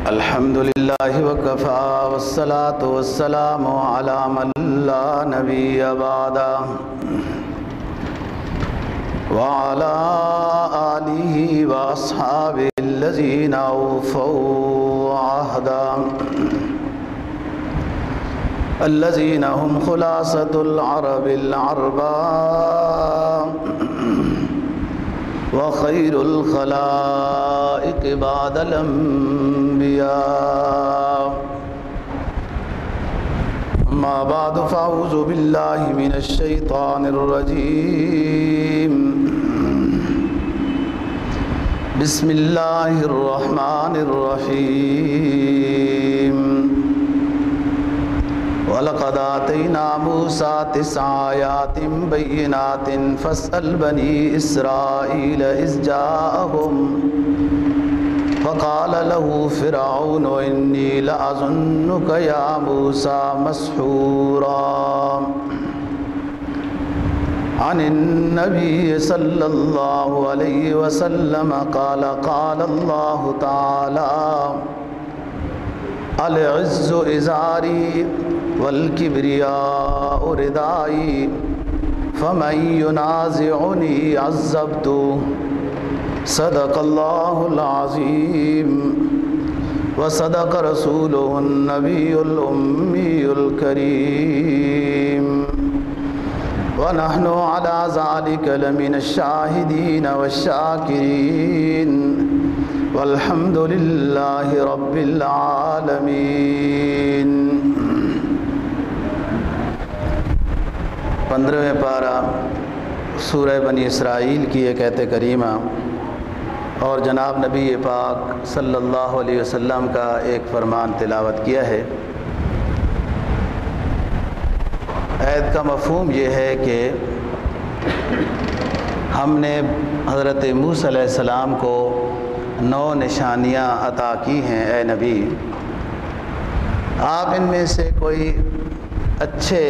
الحمد للہ وکفا والصلاة والسلام علی من لا نبی بعدہ وعلی آلہ واصحابہ الذین اوفوا عہدا الذین هم خلاصۃ العرب العرباء وخير الخلائق بعد الأنبياء أما بعد فأعوذ بالله من الشيطان الرجيم بسم الله الرحمن الرحيم وَلَقَدْ آتَيْنَا مُوسَى 9 آيَاتٍ بَيِّنَاتٍ فَاسْأَلْ بَنِي إِسْرَائِيلَ إِذْ جَاءَهُمْ فَقَالَ لَهُ فِرْعَوْنُ إِنِّي لَأَظُنُّكَ يَا مُوسَى مَسْحُورًا عن النبي صلى الله عليه وسلم قال الله تعالى العز إزاري والكبرياء ردائي فمن ينازعني عذبته صدق الله العظيم وصدق رسوله النبي الأمي الكريم ونحن على ذلك لمن الشاهدين والشاكرين والحمد للہ رب العالمین۔ 15ویں پارہ سورہ بنی اسرائیل کی ایک آیت کریمہ اور جناب نبی پاک صلی اللہ علیہ وسلم کا ایک فرمان تلاوت کیا ہے۔ آیت کا مفہوم یہ ہے کہ ہم نے حضرت موسیٰ علیہ السلام کو 9 نشانیاں عطا کی ہیں، اے نبی آپ ان میں سے کوئی اچھے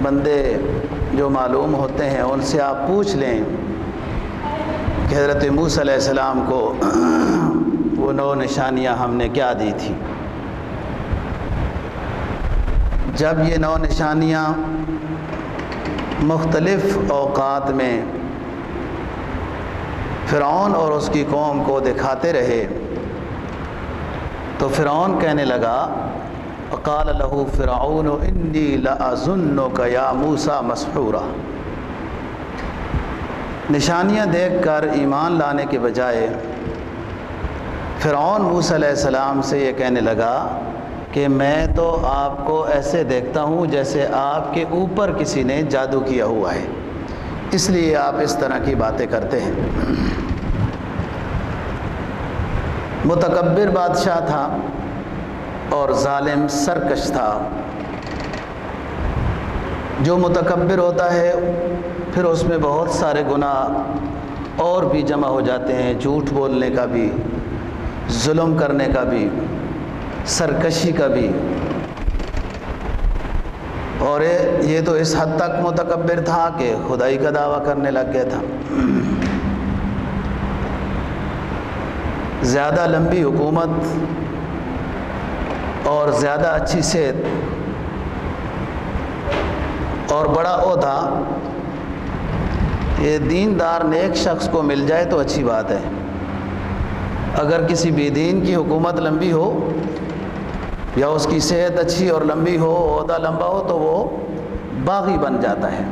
بندے جو معلوم ہوتے ہیں ان سے آپ پوچھ لیں کہ حضرت موسیٰ علیہ السلام کو وہ 9 نشانیاں ہم نے کیا دی تھی۔ جب یہ 9 نشانیاں مختلف اوقات میں فرعون اور اس کی قوم کو دکھاتے رہے تو فرعون کہنے لگا وقال له فرعون انی لأظنک یا موسیٰ مسحورا، نشانیاں دیکھ کر ایمان لانے کے بجائے فرعون موسیٰ علیہ السلام سے یہ کہنے لگا کہ میں تو آپ کو ایسے دیکھتا ہوں جیسے آپ کے اوپر کسی نے جادو کیا ہوا ہے، اس لیے آپ اس طرح کی باتیں کرتے ہیں۔ متکبر بادشاہ تھا اور ظالم سرکش تھا۔ جو متکبر ہوتا ہے پھر اس میں بہت سارے گناہ اور بھی جمع ہو جاتے ہیں، جھوٹ بولنے کا بھی، ظلم کرنے کا بھی، سرکشی کا بھی، اور یہ تو اس حد تک متکبر تھا کہ خدائی کا دعویٰ کرنے لگ گیا تھا۔ زیادہ لمبی حکومت اور زیادہ اچھی صحت اور بڑا عہدہ یہ دیندار نیک شخص کو مل جائے تو اچھی بات ہے، اگر کسی بے دین کی حکومت لمبی ہو یا اس کی صحت اچھی اور لمبی ہو، عہدہ لمبا ہو، تو وہ باغی بن جاتا ہے۔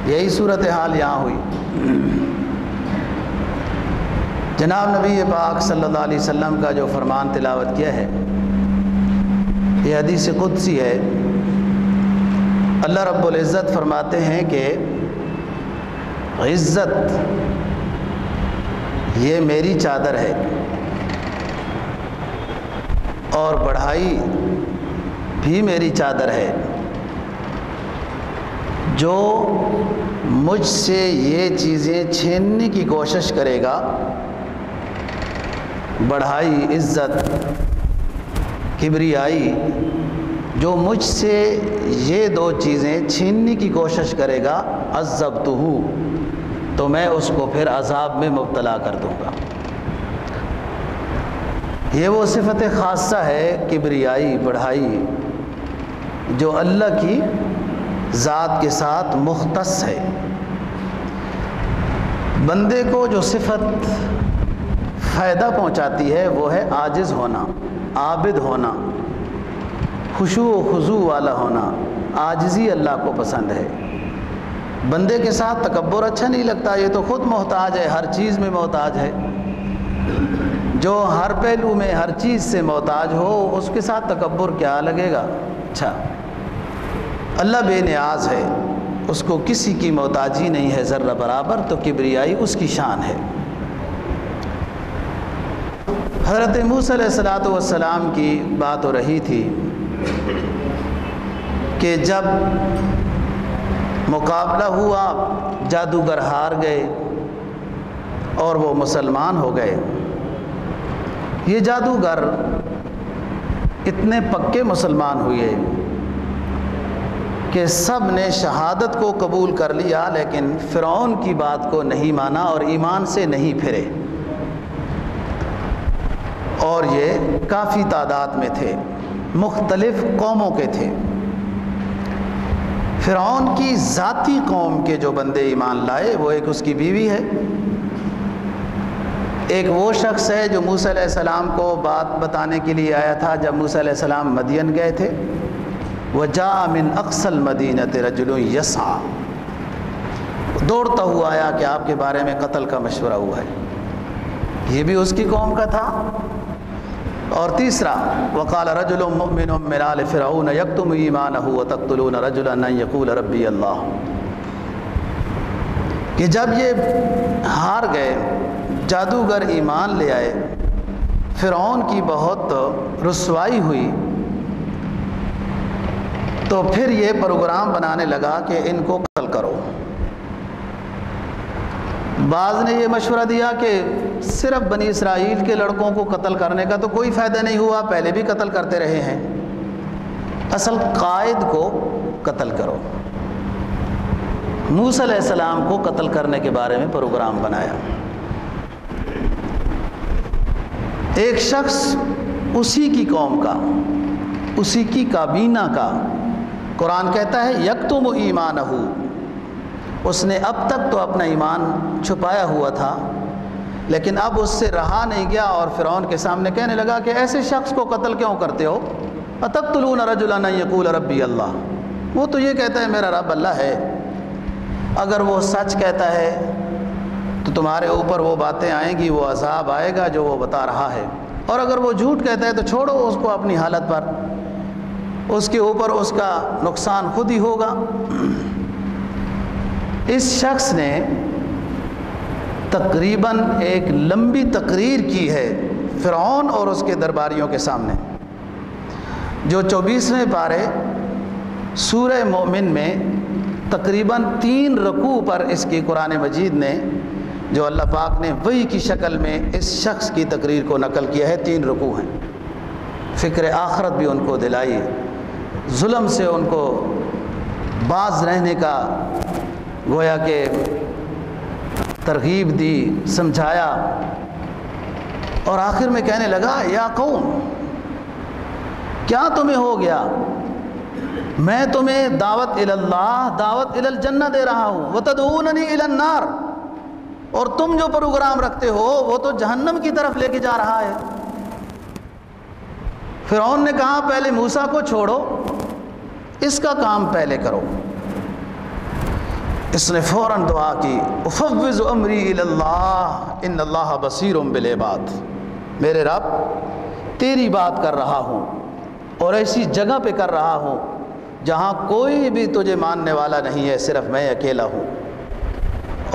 یہی صورتحال یہاں ہوئی۔ جناب نبی پاک صلی اللہ علیہ وسلم کا جو فرمان تلاوت کیا ہے یہ حدیث قدسی ہے۔ اللہ رب العزت فرماتے ہیں کہ عزت یہ میری چادر ہے اور بڑھائی بھی میری چادر ہے، جو مجھ سے یہ چیزیں چھیننے کی کوشش کرے گا، بڑھائی، عزت، کبریائی، جو مجھ سے یہ 2 چیزیں چھیننے کی کوشش کرے گا عذبتہ، تو میں اس کو پھر عذاب میں مبتلا کر دوں گا۔ یہ وہ صفت خاصہ ہے کبریائی، بڑھائی، جو اللہ کی ذات کے ساتھ مختص ہے۔ بندے کو جو صفت فائدہ پہنچاتی ہے وہ ہے عاجز ہونا، عابد ہونا، خشوع و خضوع والا ہونا۔ عاجزی اللہ کو پسند ہے۔ بندے کے ساتھ تکبر اچھا نہیں لگتا، یہ تو خود محتاج ہے، ہر چیز میں محتاج ہے۔ جو ہر پہلو میں ہر چیز سے محتاج ہو اس کے ساتھ تکبر کیا لگے گا؟ اچھا، اللہ بے نیاز ہے، اس کو کسی کی محتاجی نہیں ہے ذرہ برابر، تو کبریائی اس کی شان ہے۔ حضرت موسیٰ علیہ السلام کی بات ہو رہی تھی کہ جب مقابلہ ہوا جادوگر ہار گئے اور وہ مسلمان ہو گئے۔ یہ جادوگر اتنے پکے مسلمان ہوئے کہ سب نے شہادت کو قبول کر لیا، لیکن فرعون کی بات کو نہیں مانا اور ایمان سے نہیں پھرے، اور یہ کافی تعداد میں تھے، مختلف قوموں کے تھے۔ فرعون کی ذاتی قوم کے جو بندے ایمان لائے وہ ایک اس کی بیوی ہے، ایک وہ شخص ہے جو موسیٰ علیہ السلام کو بات بتانے کے لیے آیا تھا جب موسیٰ علیہ السلام مدین گئے تھے۔ وَجَاءَ مِنْ أَقْصَى الْمَدِينَةِ رَجُلٌ يَسْعَىٰ، دوڑتا ہوا آیا کہ آپ کے بارے میں قتل کا مشورہ ہوا ہے، یہ بھی اس کی قوم کا تھا۔ اور تیسرا وَقَالَ رَجُلٌ مُؤْمِنٌ مِّنْ آلِ فِرْعَوْنَ يَكْتُمُ إِيمَانَهُ وَتَقْتُلُونَ رَجُلًا أَن يَقُولَ رَبِّيَ اللَّهُ، کہ جب یہ ہار گئے، جادوگر ایمان لے آئے، فرعون کی بہت رسوائی ہوئی، تو پھر یہ پروگرام بنانے لگا کہ ان کو قتل کرو۔ بعض نے یہ مشورہ دیا کہ صرف بنی اسرائیل کے لڑکوں کو قتل کرنے کا تو کوئی فائدہ نہیں ہوا، پہلے بھی قتل کرتے رہے ہیں، اصل قائد کو قتل کرو۔ موسیٰ علیہ السلام کو قتل کرنے کے بارے میں پروگرام بنایا۔ ایک شخص اسی کی قوم کا، اسی کی کابینہ کا، قرآن کہتا ہے یکتم ایمانہ، اس نے اب تک تو اپنا ایمان چھپایا ہوا تھا، لیکن اب اس سے رہا نہیں گیا اور فرعون کے سامنے کہنے لگا کہ ایسے شخص کو قتل کیوں کرتے ہو؟ اتقتلون رجلا ان یقول ربی اللہ، وہ تو یہ کہتا ہے میرا رب اللہ ہے، اگر وہ سچ کہتا ہے تو تمہارے اوپر وہ باتیں آئیں گی، وہ عذاب آئے گا جو وہ بتا رہا ہے، اور اگر وہ جھوٹ کہتا ہے تو چھوڑو اس کو اپنی حالت پر، اس کے اوپر اس کا نقصان خود ہی ہوگا۔ اس شخص نے تقریباً ایک لمبی تقریر کی ہے فرعون اور اس کے درباریوں کے سامنے، جو 24ویں پارے سورہ مومن میں تقریباً 3 رکوع پر اس کی قرآن مجید نے، جو اللہ پاک نے وحی کی شکل میں اس شخص کی تقریر کو نقل کیا ہے، 3 رکوع ہیں۔ فکر آخرت بھی ان کو دلائی، ظلم سے ان کو باز رہنے کا گویا کہ ترغیب دی، سمجھایا، اور آخر میں کہنے لگا یا قوم، کیا تمہیں ہو گیا؟ میں تمہیں دعوت اللہ، دعوت الجنہ دے رہا ہوں، وتدعوننی الی النار، اور تم جو پروگرام رکھتے ہو وہ تو جہنم کی طرف لے کے جا رہا ہے۔ فرعون نے کہا پہلے موسیٰ کو چھوڑو، اس کا کام پہلے کرو۔ اس نے فوراً دعا کی، افوض امری الی اللہ ان اللہ بصیر بالعباد، میرے رب تیری بات کر رہا ہوں اور ایسی جگہ پہ کر رہا ہوں جہاں کوئی بھی تجھے ماننے والا نہیں ہے، صرف میں اکیلا ہوں،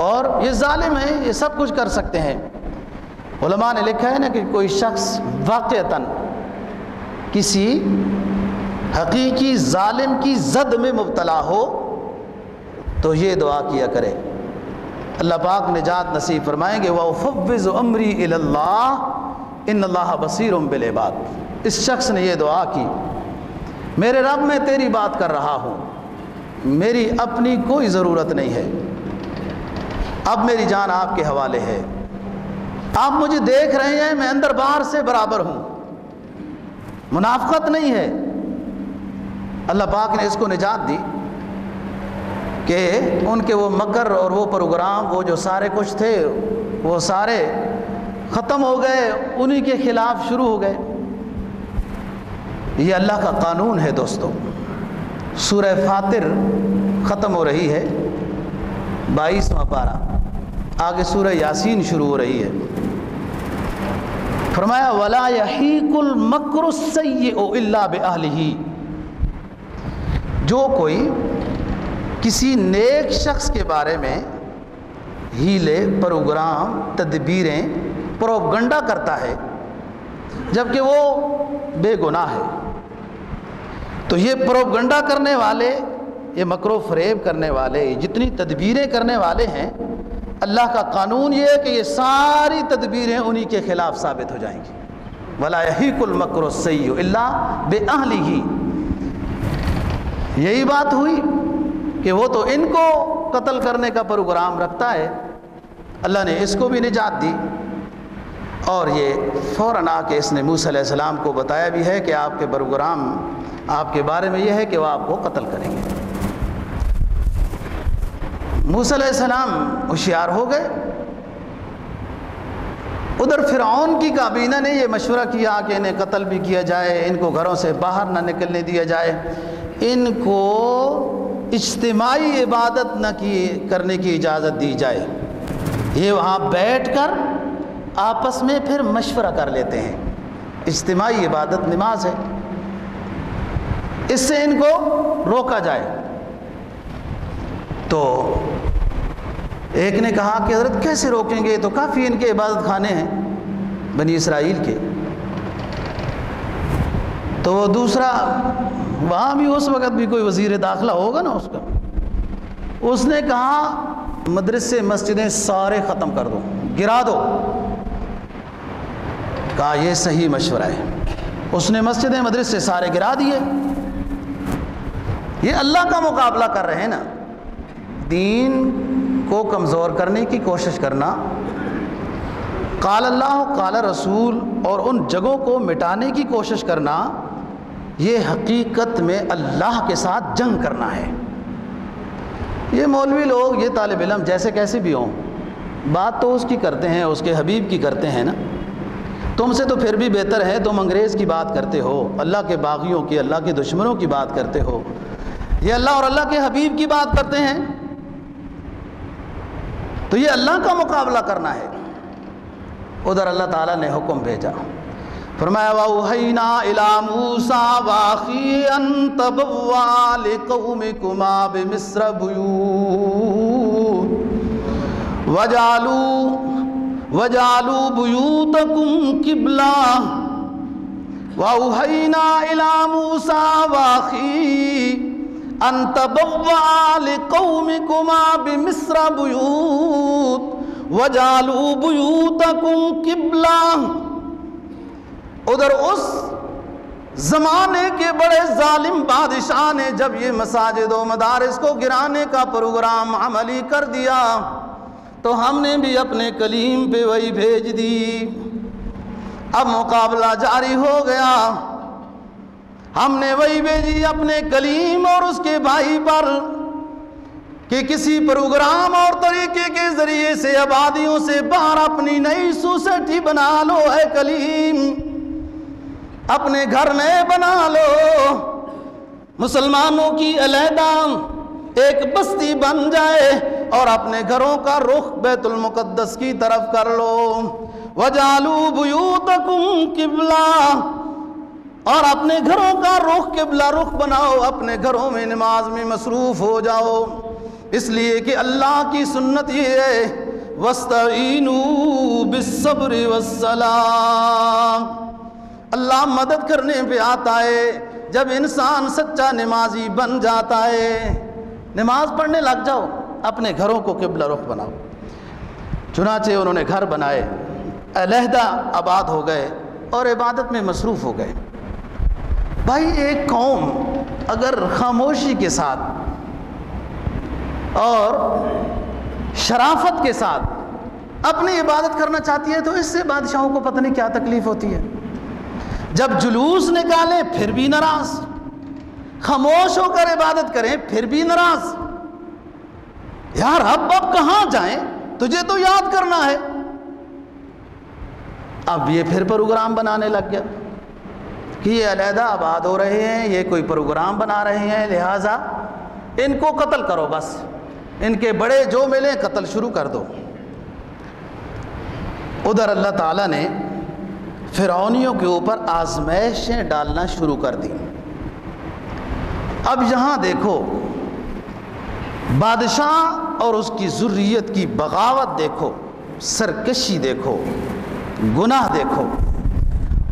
اور یہ ظالم ہیں، یہ سب کچھ کر سکتے ہیں۔ علماء نے لکھا ہے نا کہ کوئی شخص واقعتاً کسی حقیقی ظالم کی زد میں مبتلا ہو تو یہ دعا کیا کرے، اللہ پاک نجات نصیب فرمائیں گے۔ وَأُفَوِّضُ أَمْرِي إِلَى اللَّهِ إِنَّ اللَّهَ بَصِيرٌ بِالْعِبَادِ، اس شخص نے یہ دعا کی، میرے رب میں تیری بات کر رہا ہوں، میری اپنی کوئی ضرورت نہیں ہے، اب میری جان آپ کے حوالے ہے، آپ مجھے دیکھ رہے ہیں، میں اندر باہر سے برابر ہوں، منافقت نہیں ہے۔ اللہ پاک نے اس کو نجات دی کہ ان کے وہ مکر اور وہ پروگرام، وہ جو سارے کچھ تھے وہ سارے ختم ہو گئے، انہی کے خلاف شروع ہو گئے۔ یہ اللہ کا قانون ہے دوستو۔ سورہ فاطر ختم ہو رہی ہے، 22واں پارہ، آگے سورہ یاسین شروع ہو رہی ہے۔ فرمایا وَلَا يَحِيقُ الْمَكْرُ السَّيِّئُ إِلَّا بِأَهْلِهِ، جو کوئی کسی نیک شخص کے بارے میں ہیلے، پروگرام، تدبیریں، پروپگنڈا کرتا ہے جبکہ وہ بے گناہ ہے، تو یہ پروپگنڈا کرنے والے، یہ مکر و فریب کرنے والے، جتنی تدبیریں کرنے والے ہیں، اللہ کا قانون یہ ہے کہ یہ ساری تدبیریں انہی کے خلاف ثابت ہو جائیں گی۔ وَلَا يَحِيقُ الْمَكْرُ السَّيِّئُ إِلَّا بِأَهْلِهِ۔ یہی بات ہوئی کہ وہ تو ان کو قتل کرنے کا پروگرام رکھتا ہے، اللہ نے اس کو بھی نجات دی، اور یہ فوراً آ کے اس نے موسیٰ علیہ السلام کو بتایا بھی ہے کہ آپ کے پروگرام، آپ کے بارے میں یہ ہے کہ وہ آپ کو قتل کریں گے۔ موسیٰ علیہ السلام ہوشیار ہو گئے۔ ادھر فرعون کی کابینہ نے یہ مشورہ کیا کہ انہیں قتل بھی کیا جائے، ان کو گھروں سے باہر نہ نکلنے دیا جائے، ان کو اجتماعی عبادت نہ کرنے کی اجازت دی جائے، یہ وہاں بیٹھ کر آپس میں پھر مشورہ کر لیتے ہیں۔ اجتماعی عبادت نماز ہے، اس سے ان کو روکا جائے۔ تو ایک نے کہا کہ حضرت کیسے روکیں گے، تو کافی ان کے عبادت خانے ہیں بنی اسرائیل کے۔ تو وہ دوسرا، وہاں بھی اس وقت بھی کوئی وزیر داخلہ ہوگا نا اس کا، اس نے کہا مدرسے مسجدیں سارے ختم کر دو، گرا دو۔ کہا یہ صحیح مشورہ ہے، اس نے مسجدیں مدرسے سارے گرا دیے۔ یہ اللہ کا مقابلہ کر رہے ہیں نا، دین کو کمزور کرنے کی کوشش کرنا، قال اللہ قال رسول اور ان جگہوں کو مٹانے کی کوشش کرنا، یہ حقیقت میں اللہ کے ساتھ جنگ کرنا ہے۔ یہ مولوی لوگ، یہ طالب علم جیسے کیسے بھی ہوں، بات تو اس کی کرتے ہیں، اس کے حبیب کی کرتے ہیں نا۔ تم سے تو پھر بھی بہتر ہے، تم انگریز کی بات کرتے ہو، اللہ کے باغیوں کی، اللہ کے دشمنوں کی بات کرتے ہو، یہ اللہ اور اللہ کے حبیب کی بات کرتے ہیں۔ تو یہ اللہ کا مقابلہ کرنا ہے۔ ادھر اللہ تعالیٰ نے حکم بھیجا، فرمایا وَأَوْحَيْنَا إِلَىٰ مُوسَىٰ وَأَخِيهِ أَن تَبَوَّآ لِقَوْمِكُمَا بِمِصْرَ بُيُوتًا وَجَعَلُوا بُيُوتَكُمْ قِبْلَةً وَأَوْحَيْنَا إِلَىٰ مُوسَىٰ وَأَخِيهِ أَن تَبَوَّآ لِقَوْمِكُمَا بِمِصْرَ بُيُوتًا وَجَعَلُوا بُيُوتَكُمْ قِبْلَةً۔ ادھر اس زمانے کے بڑے ظالم بادشاہ نے جب یہ مساجد و مدارس کو گرانے کا پروگرام عملی کر دیا، تو ہم نے بھی اپنے کلیم پہ وہی بھیج دی۔ اب مقابلہ جاری ہو گیا، ہم نے وہی بھیجی اپنے کلیم اور اس کے بھائی پر کہ کسی پروگرام اور طریقے کے ذریعے سے آبادیوں سے باہر اپنی نئی سوسائٹی بنا لو، اے کلیم اپنے گھر نئے بنا لو، مسلمانوں کی علیحدہ ایک بستی بن جائے اور اپنے گھروں کا رخ بیت المقدس کی طرف کر لو۔ وَجَعَلُوا بُيُوتَكُمْ قِبْلَةً، اور اپنے گھروں کا رخ قبلہ رخ بناؤ، اپنے گھروں میں نماز میں مصروف ہو جاؤ، اس لیے کہ اللہ کی سنت یہ ہے وَاسْتَعِينُوا بِالصَّبْرِ وَالصَّلَاةِ۔ اللہ مدد کرنے پہ آتا ہے جب انسان سچا نمازی بن جاتا ہے۔ نماز پڑھنے لگ جاؤ، اپنے گھروں کو قبلہ رخ بناؤ۔ چنانچہ انہوں نے گھر بنائے، علیحدہ آباد ہو گئے اور عبادت میں مصروف ہو گئے۔ بھائی ایک قوم اگر خاموشی کے ساتھ اور شرافت کے ساتھ اپنی عبادت کرنا چاہتی ہے تو اس سے بادشاہوں کو پتہ نہیں کیا تکلیف ہوتی ہے. جب جلوس نکالیں پھر بھی ناراض، خاموش ہو کر عبادت کریں پھر بھی ناراض. یار اب کہاں جائیں، تجھے تو یاد کرنا ہے. اب یہ پھر پروگرام بنانے لگ گیا کہ یہ علیحدہ آباد ہو رہے ہیں، یہ کوئی پروگرام بنا رہے ہیں، لہٰذا ان کو قتل کرو، بس ان کے بڑے جو ملے قتل شروع کر دو. ادھر اللہ تعالیٰ نے فرعونیوں کے اوپر آزمائشیں ڈالنا شروع کر دی. اب یہاں دیکھو بادشاہ اور اس کی ذریت کی بغاوت دیکھو، سرکشی دیکھو، گناہ دیکھو،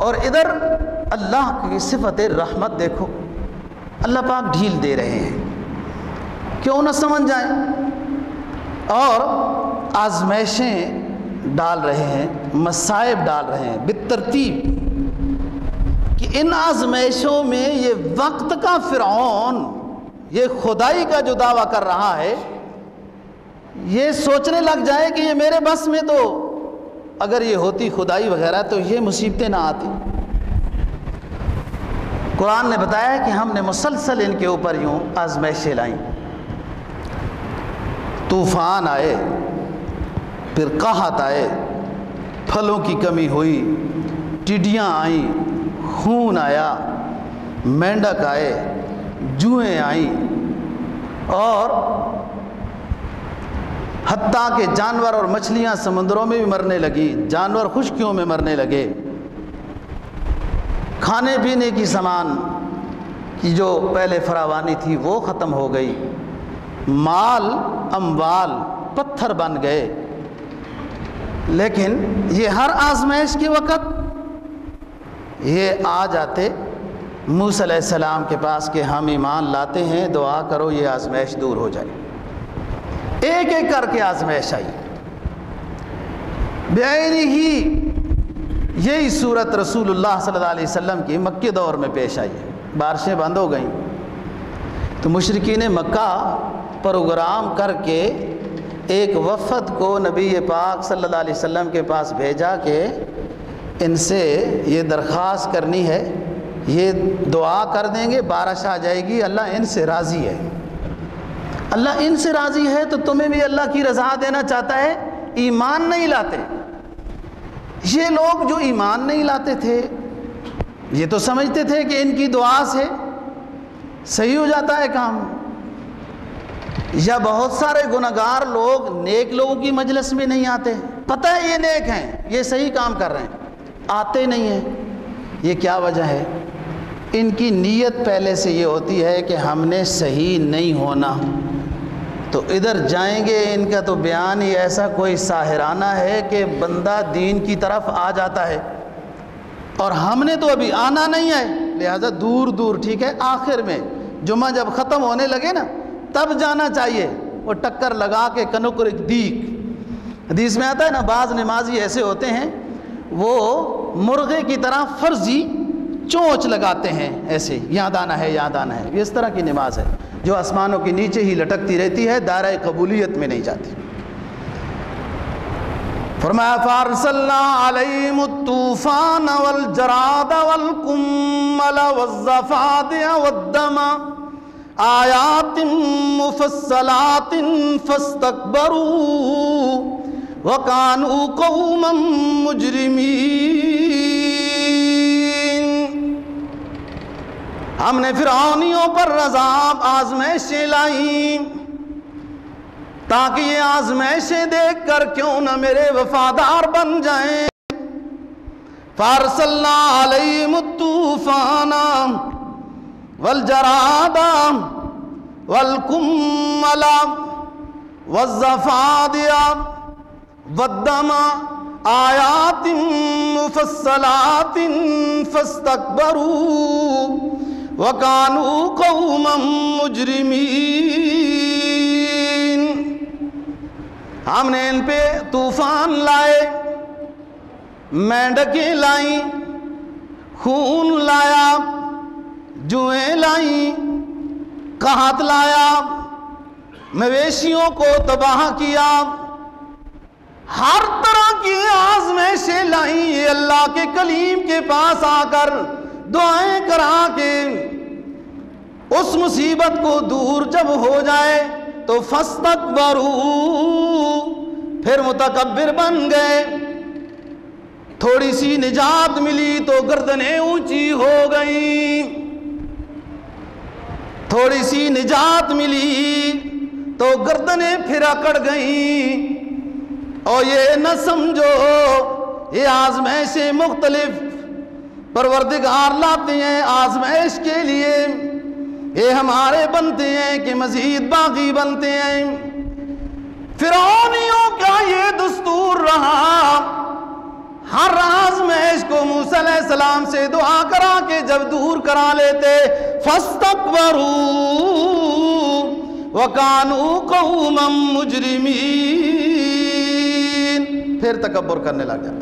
اور ادھر اللہ کی صفت رحمت دیکھو. اللہ پاک ڈھیل دے رہے ہیں، کیوں نہ سمجھ جائیں، اور آزمائشیں ڈال رہے ہیں، مصائب ڈال رہے ہیں بالترتیب کہ ان آزمائشوں میں یہ وقت کا فرعون، یہ خدائی کا جو دعویٰ کر رہا ہے، یہ سوچنے لگ جائے کہ یہ میرے بس میں، تو اگر یہ ہوتی خدائی وغیرہ تو یہ مصیبتیں نہ آتی. قرآن نے بتایا کہ ہم نے مسلسل ان کے اوپر یوں آزمائشیں لائیں. طوفان آئے، پھر قحط آئے، پھلوں کی کمی ہوئی، ٹڈیاں آئیں، خون آیا، مینڈک آئے، جوئیں آئیں، اور حتیٰ کہ جانور اور مچھلیاں سمندروں میں بھی مرنے لگی، جانور خشکیوں میں مرنے لگے. کھانے پینے کی سامان کی جو پہلے فراوانی تھی وہ ختم ہو گئی، مال اموال پتھر بن گئے. لیکن یہ ہر آزمائش کے وقت یہ آ جاتے موسیٰ علیہ السلام کے پاس کہ ہم ایمان لاتے ہیں، دعا کرو یہ آزمائش دور ہو جائے. ایک ایک کر کے آزمائش آئی. بعینہ ہی یہی صورت رسول اللہ صلی اللہ علیہ وسلم کی مکی دور میں پیش آئی. بارشیں بند ہو گئیں تو مشرکین مکہ پروگرام کر کے ایک وفد کو نبی پاک صلی اللہ علیہ وسلم کے پاس بھیجا کہ ان سے یہ درخواست کرنی ہے، یہ دعا کر دیں گے بارش آ جائے گی، اللہ ان سے راضی ہے. اللہ ان سے راضی ہے تو تمہیں بھی اللہ کی رضا دینا چاہتا ہے. ایمان نہیں لاتے. یہ لوگ جو ایمان نہیں لاتے تھے یہ تو سمجھتے تھے کہ ان کی دعا سے صحیح ہو جاتا ہے کام. یا بہت سارے گناہگار لوگ نیک لوگوں کی مجلس میں نہیں آتے، پتہ ہے یہ نیک ہیں، یہ صحیح کام کر رہے ہیں، آتے نہیں ہیں. یہ کیا وجہ ہے؟ ان کی نیت پہلے سے یہ ہوتی ہے کہ ہم نے صحیح نہیں ہونا، تو ادھر جائیں گے. ان کا تو بیان ہی ایسا کوئی ساحرانہ ہے کہ بندہ دین کی طرف آ جاتا ہے، اور ہم نے تو ابھی آنا نہیں ہے، لہذا دور دور. ٹھیک ہے، آخر میں جمعہ جب ختم ہونے لگے نا تب جانا چاہیے. وہ ٹکر لگا کے کنکر دیگ، حدیث میں آتا ہے نا، بعض نمازی ایسے ہوتے ہیں وہ مرغے کی طرح فرضی چونچ لگاتے ہیں، ایسے یاد آنا ہے یاد آنا ہے. یہ اس طرح کی نماز ہے جو آسمانوں کے نیچے ہی لٹکتی رہتی ہے، دائرہ قبولیت میں نہیں جاتی. فرمایا فارسلنا علیہم الطوفان والجراد والقمل والضفادع والدم آیات مفصلات فاستکبروا وکانوا قوما مجرمین. ہم نے فرعونیوں پر عذاب آزمائشیں لائیں تاکہ یہ آزمائشیں دیکھ کر کیوں نہ میرے وفادار بن جائیں. فارسلنا علیہم الطوفان والجراد والقمل والضفادع والدم آیات مفصلات فاستکبروا وَكَانُوا قَوْمًا مُجْرِمِينَ. ہم نے ان پہ طوفان لائے، مینڈکیں لائیں، خون لایا، جوئیں لائیں، قحط لایا، مویشیوں کو تباہ کیا. ہر طرح کی آزمائشیں لائیں یہ اللہ کے کلیم کے پاس آ کر دعائیں کرا کے اس مصیبت کو دور جب ہو جائے تو فاستکبروا، پھر متکبر بن گئے. تھوڑی سی نجات ملی تو گردنیں اونچی ہو گئیں، تھوڑی سی نجات ملی تو گردنیں پھر اکڑ گئیں. اور یہ نہ سمجھو یہ آزمائشیں مختلف پروردگار لاتے ہیں آزمائش کے لیے، یہ ہمارے بنتے ہیں کہ مزید باقی بنتے ہیں. فرعونیوں کا یہ دستور رہا، ہر آزمائش کو موسیٰ علیہ السلام سے دعا کرا کے جب دور کرا لیتے فاستکبروا وکانوا قوما مجرمین، پھر تکبر کرنے لگ جاتے.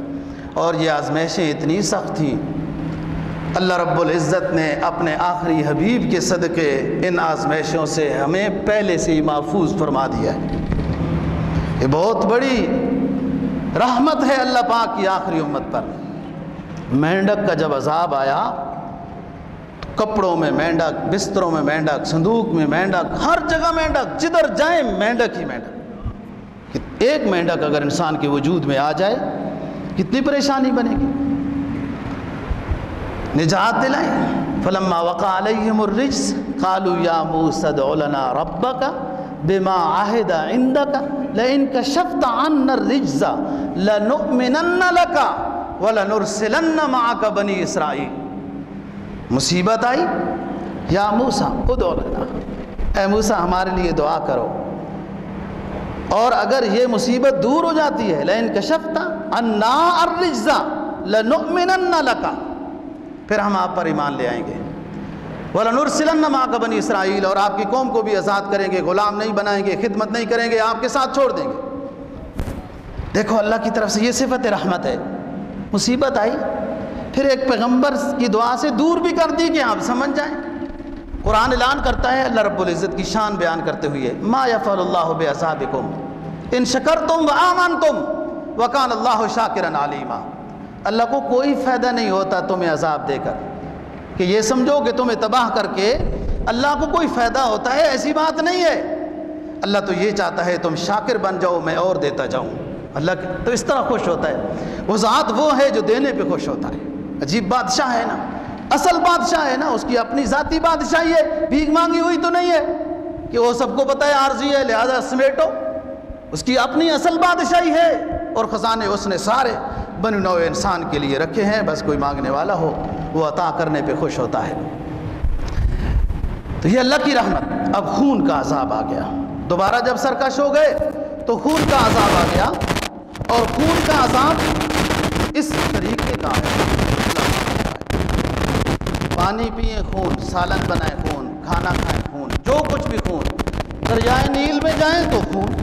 اور یہ آزمائشیں اتنی سخت تھیں، اللہ رب العزت نے اپنے آخری حبیب کے صدقے ان آزمائشوں سے ہمیں پہلے سے ہی محفوظ فرما دیا ہے. یہ بہت بڑی رحمت ہے اللہ پاک کی آخری امت پر. مینڈک کا جب عذاب آیا، کپڑوں میں مینڈک، بستروں میں مینڈک، صندوق میں مینڈک، ہر جگہ مینڈک، جدھر جائیں مینڈک ہی مینڈک. ایک مینڈک اگر انسان کے وجود میں آ جائے کتنی پریشانی بنے گی. نجات دلائیں. فلما وقع علیہم الرجس قالوا یا موسیٰ ادع لنا ربک بما عہد عندک لئن کشفت عنا الرجز لنؤمنن لک ولنرسلن معک بنی اسرائیل. مصیبت آئی، یا موسیٰ ادع لنا، اے موسیٰ ہمارے لیے دعا کرو، اور اگر یہ مصیبت دور ہو جاتی ہے لئن کشفت عنا الرجز لنؤمنن لک، پھر ہم آپ پر ایمان لے آئیں گے. وَلَنُرْسِلَنَّ مَعَكَ بَنِي اسرائیل، اور آپ کی قوم کو بھی آزاد کریں گے، غلام نہیں بنائیں گے، خدمت نہیں کریں گے، آپ کے ساتھ چھوڑ دیں گے. دیکھو اللہ کی طرف سے یہ صفت رحمت ہے. مصیبت آئی، پھر ایک پیغمبر کی دعا سے دور بھی کر دی کہ آپ سمجھ جائیں. قرآن اعلان کرتا ہے اللہ رب العزت کی شان بیان کرتے ہوئے ما یفعل اللہ بعذابکم ان شکرتم وآمنتم وکان اللہ شاکرا علیما. اللہ کو کوئی فائدہ نہیں ہوتا تمہیں عذاب دے کر، کہ یہ سمجھو کہ تمہیں تباہ کر کے اللہ کو کوئی فائدہ ہوتا ہے، ایسی بات نہیں ہے. اللہ تو یہ چاہتا ہے تم شاکر بن جاؤ، میں اور دیتا جاؤں. اللہ تو اس طرح خوش ہوتا ہے. وہ ذات وہ ہے جو دینے پہ خوش ہوتا ہے. عجیب بادشاہ ہے نا، اصل بادشاہ ہے نا، اس کی اپنی ذاتی بادشاہی ہے، بھیک مانگی ہوئی تو نہیں ہے کہ وہ سب کو پتہ ہے عارضی ہے لہذا سمیٹو. اس کی اپنی اصل بادشاہی ہے، اور خزانے اس نے سارے بنی نوع انسان کے لیے رکھے ہیں، بس کوئی مانگنے والا ہو وہ عطا کرنے پہ خوش ہوتا ہے. تو یہ اللہ کی رحمت. اب خون کا عذاب آ گیا، دوبارہ جب سرکش ہو گئے تو خون کا عذاب آ گیا. اور خون کا عذاب اس طریقے کا ہے، پانی پئیں خون، سالن بنائیں خون، کھانا کھائیں خون، جو کچھ بھی خون. دریائے نیل میں جائیں تو خون،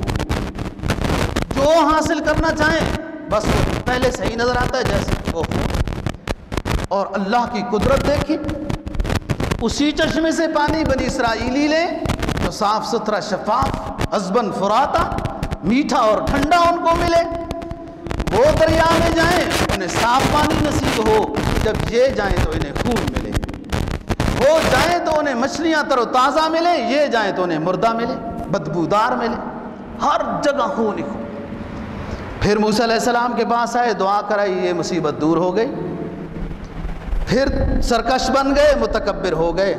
جو حاصل کرنا چاہیں بس وہ پہلے صحیح نظر آتا ہے جیسے وہ خون. اور اللہ کی قدرت دیکھی، اسی چشمے سے پانی بنی اسرائیلی لے جو صاف ستھرا شفاف عذباً فراتا، میٹھا اور ٹھنڈا ان کو ملے. وہ دریا میں جائیں انہیں صاف پانی نصیب ہو، جب یہ جائیں تو انہیں خون ملے. وہ جائیں تو انہیں مچھلیاں تر و تازہ ملے، یہ جائیں تو انہیں مردہ ملے، بدبودار ملے. ہر جگہ خون ہی خون. پھر موسیٰ علیہ السلام کے پاس آئے، دعا کرائی، یہ مصیبت دور ہو گئی. پھر سرکش بن گئے، متکبر ہو گئے.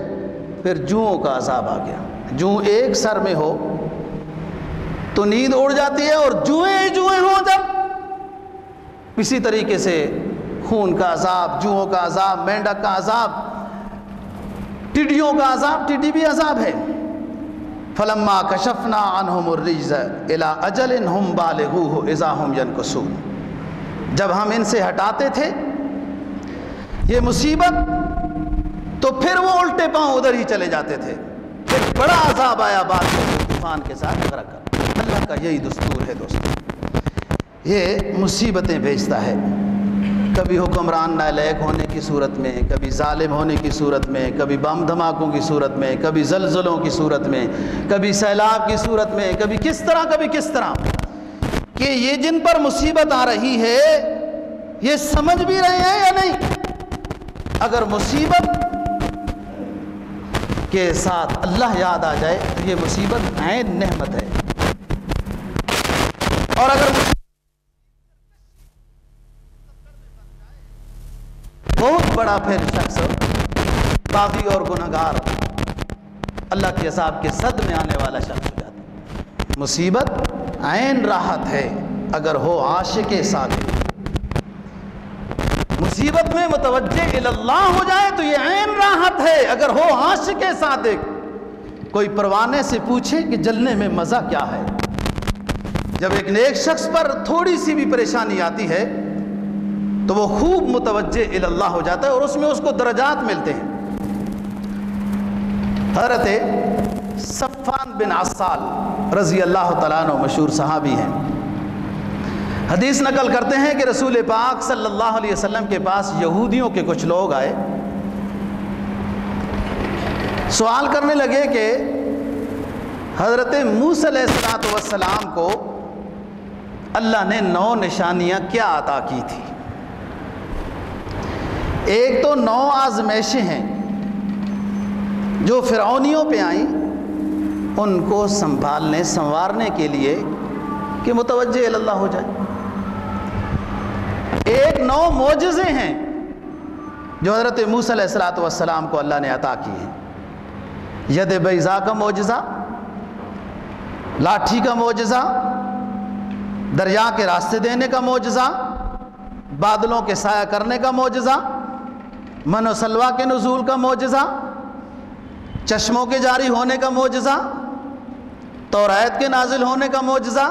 پھر جوؤں کا عذاب آ گیا. جو ایک سر میں ہو تو نیند اڑ جاتی ہے، اور جوئیں ہوں جب اسی طریقے سے خون کا عذاب، جوؤں کا عذاب، مینڈک کا عذاب، ٹڈیوں کا عذاب. ٹڈی بھی عذاب ہے. فلما کشفنا عنہم الرجز الی اجل ہم بالغوہ اذا ہم ینکثون. جب ہم ان سے ہٹاتے تھے یہ مصیبت تو پھر وہ الٹے پاؤں ادھر ہی چلے جاتے تھے. پھر بڑا عذاب آیا بعد میں طوفان کے ساتھ غرق کر. اللہ کا یہی دستور ہے دوستو، یہ مصیبتیں بھیجتا ہے. کبھی حکمران نالائق ہونے کی صورت میں، کبھی ظالم ہونے کی صورت میں، کبھی بم دھماکوں کی صورت میں، کبھی زلزلوں کی صورت میں، کبھی سیلاب کی صورت میں، کبھی کس طرح. کہ یہ جن پر مصیبت آ رہی ہے یہ سمجھ بھی رہے ہیں یا نہیں؟ اگر مصیبت کے ساتھ اللہ یاد آ جائے تو یہ مصیبت عین نعمت ہے، اور اگر بہت بڑا پھر شخص باغی اور گنہگار اللہ کے عذاب کے صد میں آنے والا شخص ہو جاتا ہے۔ مصیبت عین راحت ہے اگر ہو عاشق صادق، مصیبت میں متوجہ اللہ ہو جائے تو یہ عین راحت ہے اگر ہو عاشق صادق۔ کوئی پروانے سے پوچھے کہ جلنے میں مزہ کیا ہے؟ جب ایک نیک شخص پر تھوڑی سی بھی پریشانی آتی ہے تو وہ خوب متوجہ اللہ ہو جاتا ہے اور اس میں اس کو درجات ملتے ہیں۔ حضرت صفان بن عسال رضی اللہ تعالیٰ عنہ مشہور صحابی ہیں، حدیث نقل کرتے ہیں کہ رسول پاک صلی اللہ علیہ وسلم کے پاس یہودیوں کے کچھ لوگ آئے، سوال کرنے لگے کہ حضرت موسیٰ علیہ السلام کو اللہ نے 9 نشانیاں کیا عطا کی تھی؟ ایک تو 9 آزمائشیں ہیں جو فرعونیوں پہ آئیں ان کو سنوارنے کے لیے کہ متوجہ اللہ ہو جائے۔ ایک 9 معجزے ہیں جو حضرت موسیٰ علیہ السلام کو اللہ نے عطا کی ہیں۔ ید بیضا کا معجزہ، لاٹھی کا معجزہ، دریا کے راستے دینے کا معجزہ، بادلوں کے سایہ کرنے کا معجزہ، من و سلوہ کے نزول کا معجزہ، چشموں کے جاری ہونے کا معجزہ، توریت کے نازل ہونے کا معجزہ،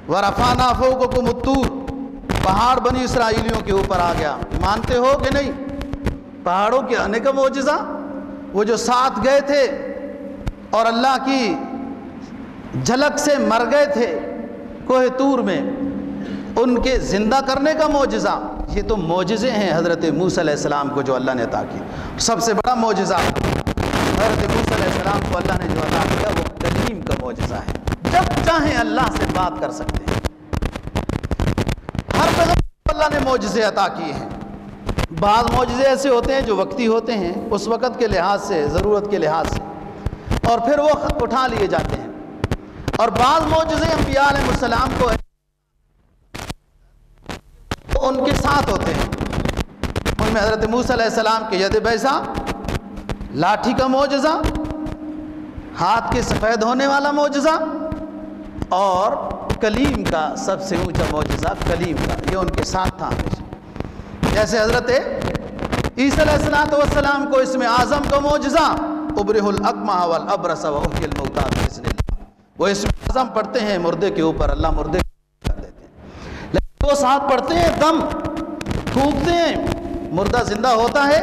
ورفعنا فوقکم الطور، پہاڑ بنی اسرائیلیوں کے اوپر آ گیا، مانتے ہو کہ نہیں؟ پہاڑوں کے آنے کا معجزہ، وہ جو ساتھ گئے تھے اور اللہ کی جھلک سے مر گئے تھے کوہ طور میں، ان کے زندہ کرنے کا معجزہ۔ یہ تو معجزے ہیں حضرت موسیٰ علیہ السلام کو جو اللہ نے عطا کی۔ سب سے بڑا معجزہ حضرت موسیٰ علیہ السلام کو اللہ نے جو عطا کیا وہ کلیم کا معجزہ ہے، جب چاہیں اللہ سے بات کر سکتے ہیں۔ ہر پیغمبر کو اللہ نے معجزے عطا کیے ہیں۔ بعض معجزے ایسے ہوتے ہیں جو وقتی ہوتے ہیں، اس وقت کے لحاظ سے، ضرورت کے لحاظ سے، اور پھر وہ اٹھا لیے جاتے ہیں، اور بعض معجزے انبیاء علیہ السلام کو ان کے ساتھ ہوتے ہیں۔ ان میں حضرت موسیٰ علیہ السلام کے ید بیضا، لاٹھی کا معجزہ، ہاتھ کے سفید ہونے والا معجزہ، اور کلیم کا سب سے اونچا معجزہ کلیم کا، یہ ان کے ساتھ تھا ہمیشہ۔ جیسے حضرت عیسیٰ علیہ السلام کو اسم اعظم کا معجزہ ابرئ الاکمہ والابرص واحیی الموتیٰ باذن اللہ، وہ اسم اعظم پڑھتے ہیں مردے کے اوپر، اللہ مردے کر دیتے ہیں، لیکن وہ ساتھ پڑھتے ہیں دم پھونکتے ہیں، مردہ زندہ ہوتا ہے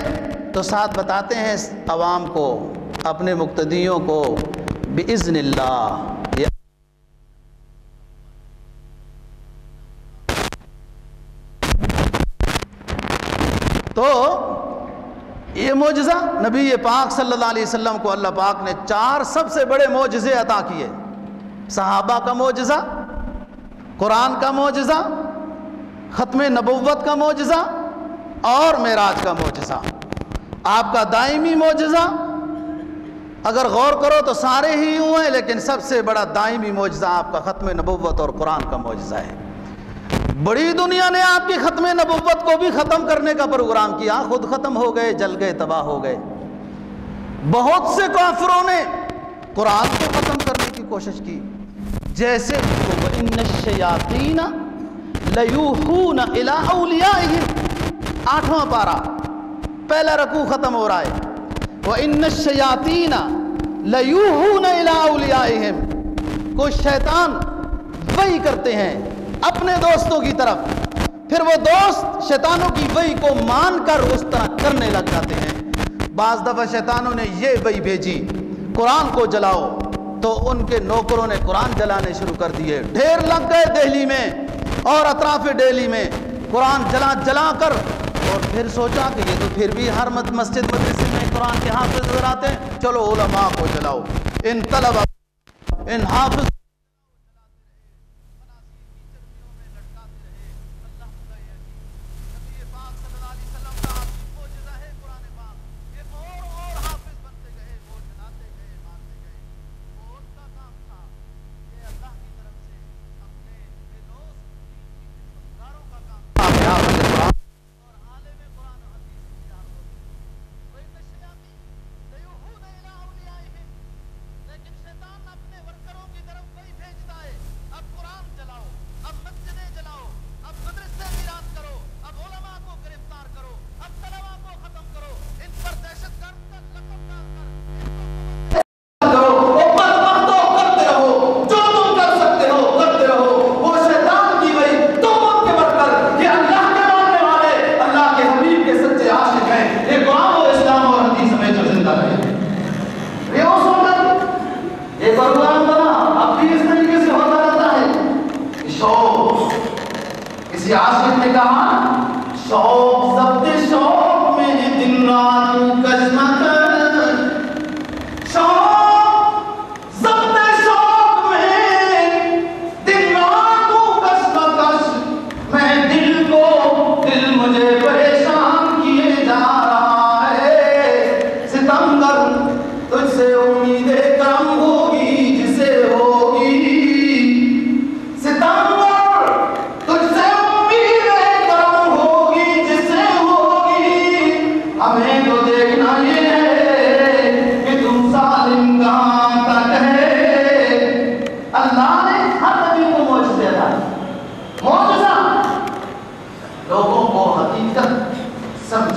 تو ساتھ بتاتے ہیں عوام کو، اپنے مقتدیوں کو، باذن اللہ۔ تو یہ معجزہ نبی پاک صلی اللہ علیہ وسلم کو اللہ پاک نے 4 سب سے بڑے معجزے عطا کیے، صحابہ کا معجزہ، قرآن کا معجزہ، ختم نبوت کا معجزہ، اور معراج کا معجزہ۔ آپ کا دائمی معجزہ اگر غور کرو تو سارے ہی یوں ہیں، لیکن سب سے بڑا دائمی معجزہ آپ کا ختم نبوت اور قرآن کا معجزہ ہے۔ بڑی دنیا نے آپ کی ختم نبوت کو بھی ختم کرنے کا پروگرام کیا، خود ختم ہو گئے، جل گئے، تباہ ہو گئے۔ بہت سے کافروں نے قرآن کو ختم کرنے کی کوشش کی، جیسے وَإِنَّ الشَّيَاطِينَ لَيُوحُونَ إِلَىٰ أَوْلِيَائِهِمْ، 8واں پارہ، پہلا رکوع ختم ہو رہا ہے، وَإِنَّ الشَّيَاطِينَ لَيُوحُونَ إِلَىٰ أَوْلِيَائِهِمْ، کچھ شیطان وحی کرتے ہیں اپنے دوستوں کی طرف، پھر وہ دوست شیطانوں کی وحی کو مان کر اس طرح کرنے لگ جاتے ہیں۔ بعض دفعہ شیطانوں نے یہ وحی بھیجی قرآن کو جلاؤ، تو ان کے نوکروں نے قرآن جلانے شروع کر دیے، ڈھیر لگ گئے دہلی میں اور اطراف دہلی میں، قرآن جلا کر، اور پھر سوچا کہ یہ تو پھر بھی ہر مسجد مدرسے میں قرآن کے حافظ نظر آتے ہیں، چلو علماء کو جلاؤ، ان طلبہ، ان حافظ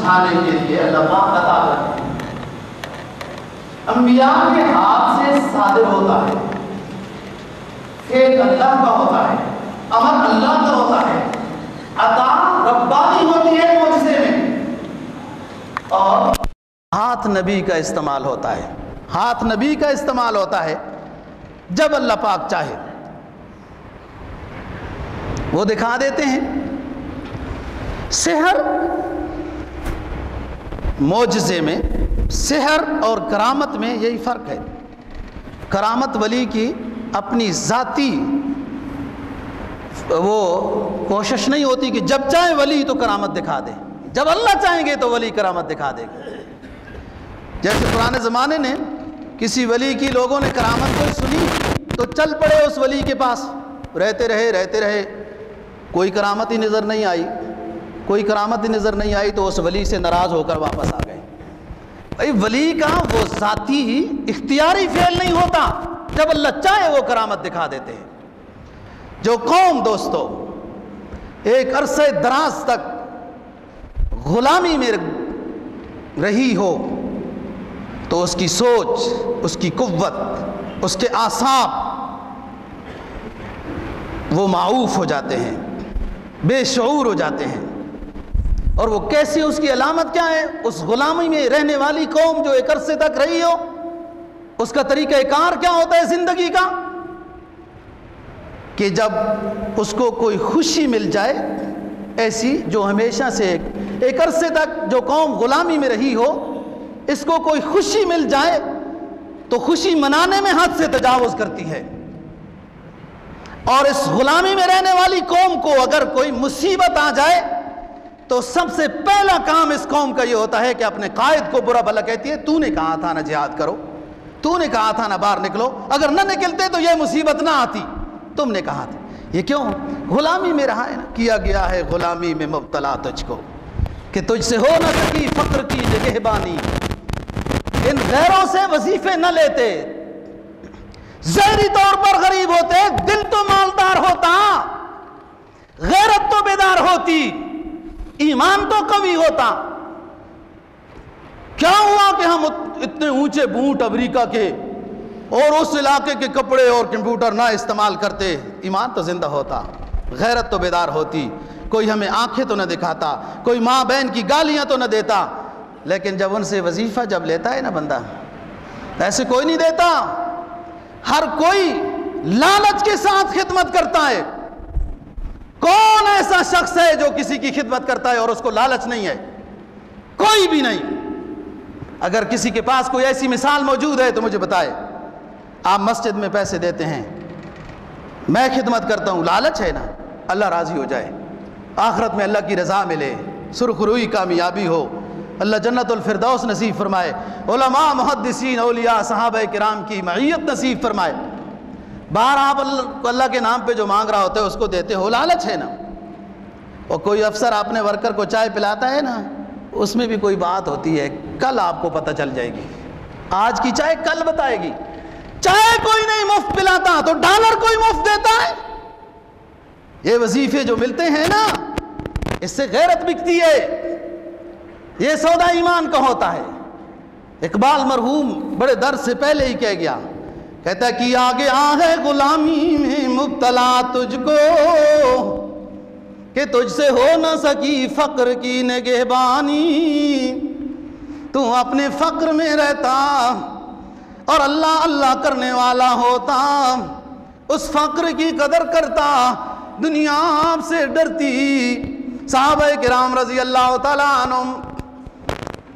سمجھانے کے لیے اللہ پاک عطا کرتے ہیں۔ انبیاء کے ہاتھ سے صادر ہوتا ہے، فعل اللہ کا ہوتا ہے، امر اللہ کا ہوتا ہے، عطا ربانی ہوتی ہے معجزے میں، اور ہاتھ نبی کا استعمال ہوتا ہے، ہاتھ نبی کا استعمال ہوتا ہے جب اللہ پاک چاہے وہ دکھا دیتے ہیں۔ سحر معجزے میں، سحر اور کرامت میں یہی فرق ہے۔ کرامت ولی کی اپنی ذاتی وہ کوشش نہیں ہوتی کہ جب چاہے ولی تو کرامت دکھا دے، جب اللہ چاہیں گے تو ولی کرامت دکھا دے گا۔ جیسے پرانے زمانے نے کسی ولی کی لوگوں نے کرامت کوئی سنی تو چل پڑے اس ولی کے پاس، رہتے رہے کوئی کرامت ہی نظر نہیں آئی، کوئی کرامت ہی نظر نہیں آئی تو اس ولی سے ناراض ہو کر واپس آ گئے۔ بھائی ولی کا وہ ذاتی اختیاری فعل نہیں ہوتا، جب اللہ چاہے وہ کرامت دکھا دیتے ہیں۔ جو قوم دوستو ایک عرصے دراز تک غلامی میں رہی ہو تو اس کی سوچ، اس کی قوت، اس کے اعصاب وہ معوف ہو جاتے ہیں، بے شعور ہو جاتے ہیں۔ اور وہ کیسے، اس کی علامت کیا ہے؟ اس غلامی میں رہنے والی قوم جو ایک عرصے تک رہی ہو، اس کا طریقہ کار کیا ہوتا ہے زندگی کا؟ کہ جب اس کو کوئی خوشی مل جائے ایسی جو ہمیشہ سے ایک عرصے تک جو قوم غلامی میں رہی ہو، اس کو کوئی خوشی مل جائے تو خوشی منانے میں حد سے تجاوز کرتی ہے۔ اور اس غلامی میں رہنے والی قوم کو اگر کوئی مصیبت آ جائے تو سب سے پہلا کام اس قوم کا یہ ہوتا ہے کہ اپنے قائد کو برا بھلا کہتی ہے، تو نے کہا تھا نہ جہاد کرو، تو نے کہا تھا نہ باہر نکلو، اگر نہ نکلتے تو یہ مصیبت نہ آتی، تم نے کہا تھا۔ یہ کیوں؟ غلامی میں رہا ہے نا، کیا گیا ہے غلامی میں مبتلا تجھ کو کہ تجھ سے ہو نہ سکی فقر کی نگہبانی۔ ان غیروں سے وظیفے نہ لیتے، ظاہری طور پر غریب ہوتے، دل تو مالدار ہوتا، غیرت تو بیدار ہوتی، ایمان تو قوی ہوتا۔ کیا ہوا کہ ہم اتنے اونچے بوٹ امریکہ کے اور اس علاقے کے کپڑے اور کمپیوٹر نہ استعمال کرتے؟ ایمان تو زندہ ہوتا، غیرت تو بیدار ہوتی، کوئی ہمیں آنکھیں تو نہ دکھاتا، کوئی ماں بہن کی گالیاں تو نہ دیتا۔ لیکن جب ان سے وظیفہ جب لیتا ہے نا بندہ، ایسے کوئی نہیں دیتا، ہر کوئی لالچ کے ساتھ خدمت کرتا ہے۔ کون ایسا شخص ہے جو کسی کی خدمت کرتا ہے اور اس کو لالچ نہیں ہے؟ کوئی بھی نہیں۔ اگر کسی کے پاس کوئی ایسی مثال موجود ہے تو مجھے بتائے۔ آپ مسجد میں پیسے دیتے ہیں، میں خدمت کرتا ہوں، لالچ ہے نا، اللہ راضی ہو جائے، آخرت میں اللہ کی رضا ملے، سرخ روئی کامیابی ہو، اللہ جنت الفردوس نصیب فرمائے، علماء، محدثین، اولیاء، صحابہ کرام کی معیت نصیب فرمائے۔ باہر آپ اللہ کے نام پہ جو مانگ رہا ہوتا ہے اس کو دیتے ہو، لالچ ہے نا۔ اور کوئی افسر اپنے ورکر کو چائے پلاتا ہے نا، اس میں بھی کوئی بات ہوتی ہے، کل آپ کو پتہ چل جائے گی، آج کی چائے کل بتائے گی۔ چائے کوئی نہیں مفت پلاتا تو ڈالر کوئی مفت دیتا ہے؟ یہ وظیفے جو ملتے ہیں نا، اس سے غیرت بکتی ہے، یہ سودا ایمان کا ہوتا ہے۔ اقبال مرحوم بڑے درد سے پہلے ہی کہہ گیا، کہتا ہے کہ آگے ہے غلامی میں مبتلا تجھ کو کہ تجھ سے ہو نہ سکی فقر کی نگہبانی۔ تو اپنے فقر میں رہتا اور اللہ اللہ کرنے والا ہوتا، اس فقر کی قدر کرتا، دنیا آپ سے ڈرتی۔ صحابہ کرام رضی اللہ تعالیٰ عنہم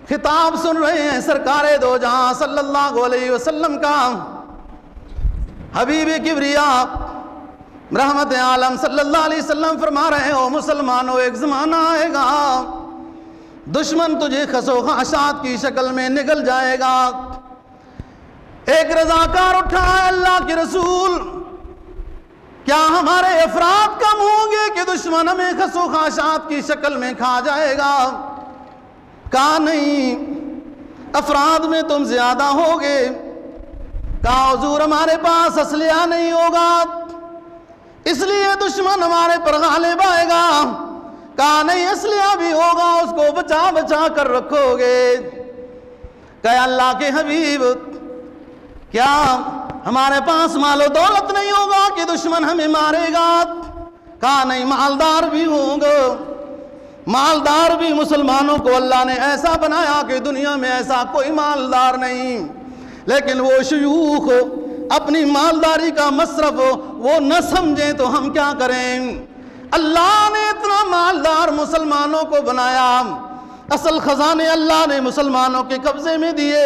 خطاب سن رہے ہیں سرکار دو جہاں صلی اللہ علیہ وسلم کا، حبیب کبریا رحمت عالم صلی اللہ علیہ وسلم فرما رہے ہو، مسلمانوں ایک زمانہ آئے گا دشمن تجھے خسو خاشات کی شکل میں نگل جائے گا۔ ایک رضاکار اٹھا ہے، اللہ کے رسول کیا ہمارے افراد کم ہوں گے کہ دشمن ہمیں خسو خاشات کی شکل میں کھا جائے گا؟ کہا نہیں، افراد میں تم زیادہ ہوگے۔ کہا حضور ہمارے پاس اسلحہ نہیں ہوگا اس لیے دشمن ہمارے پر غالب آئے گا۔ کہا نہیں، اسلحہ بھی ہوگا، اس کو بچا بچا کر رکھو گے۔ کہ اللہ کے حبیب کیا ہمارے پاس مال و دولت نہیں ہوگا کہ دشمن ہمیں مارے گا؟ کہا نہیں، مالدار بھی ہوں گے۔ مالدار بھی مسلمانوں کو اللہ نے ایسا بنایا کہ دنیا میں ایسا کوئی مالدار نہیں، لیکن وہ شیوخ اپنی مالداری کا مصرف وہ نہ سمجھیں تو ہم کیا کریں؟ اللہ نے اتنا مالدار مسلمانوں کو بنایا، اصل خزانے اللہ نے مسلمانوں کے قبضے میں دیے،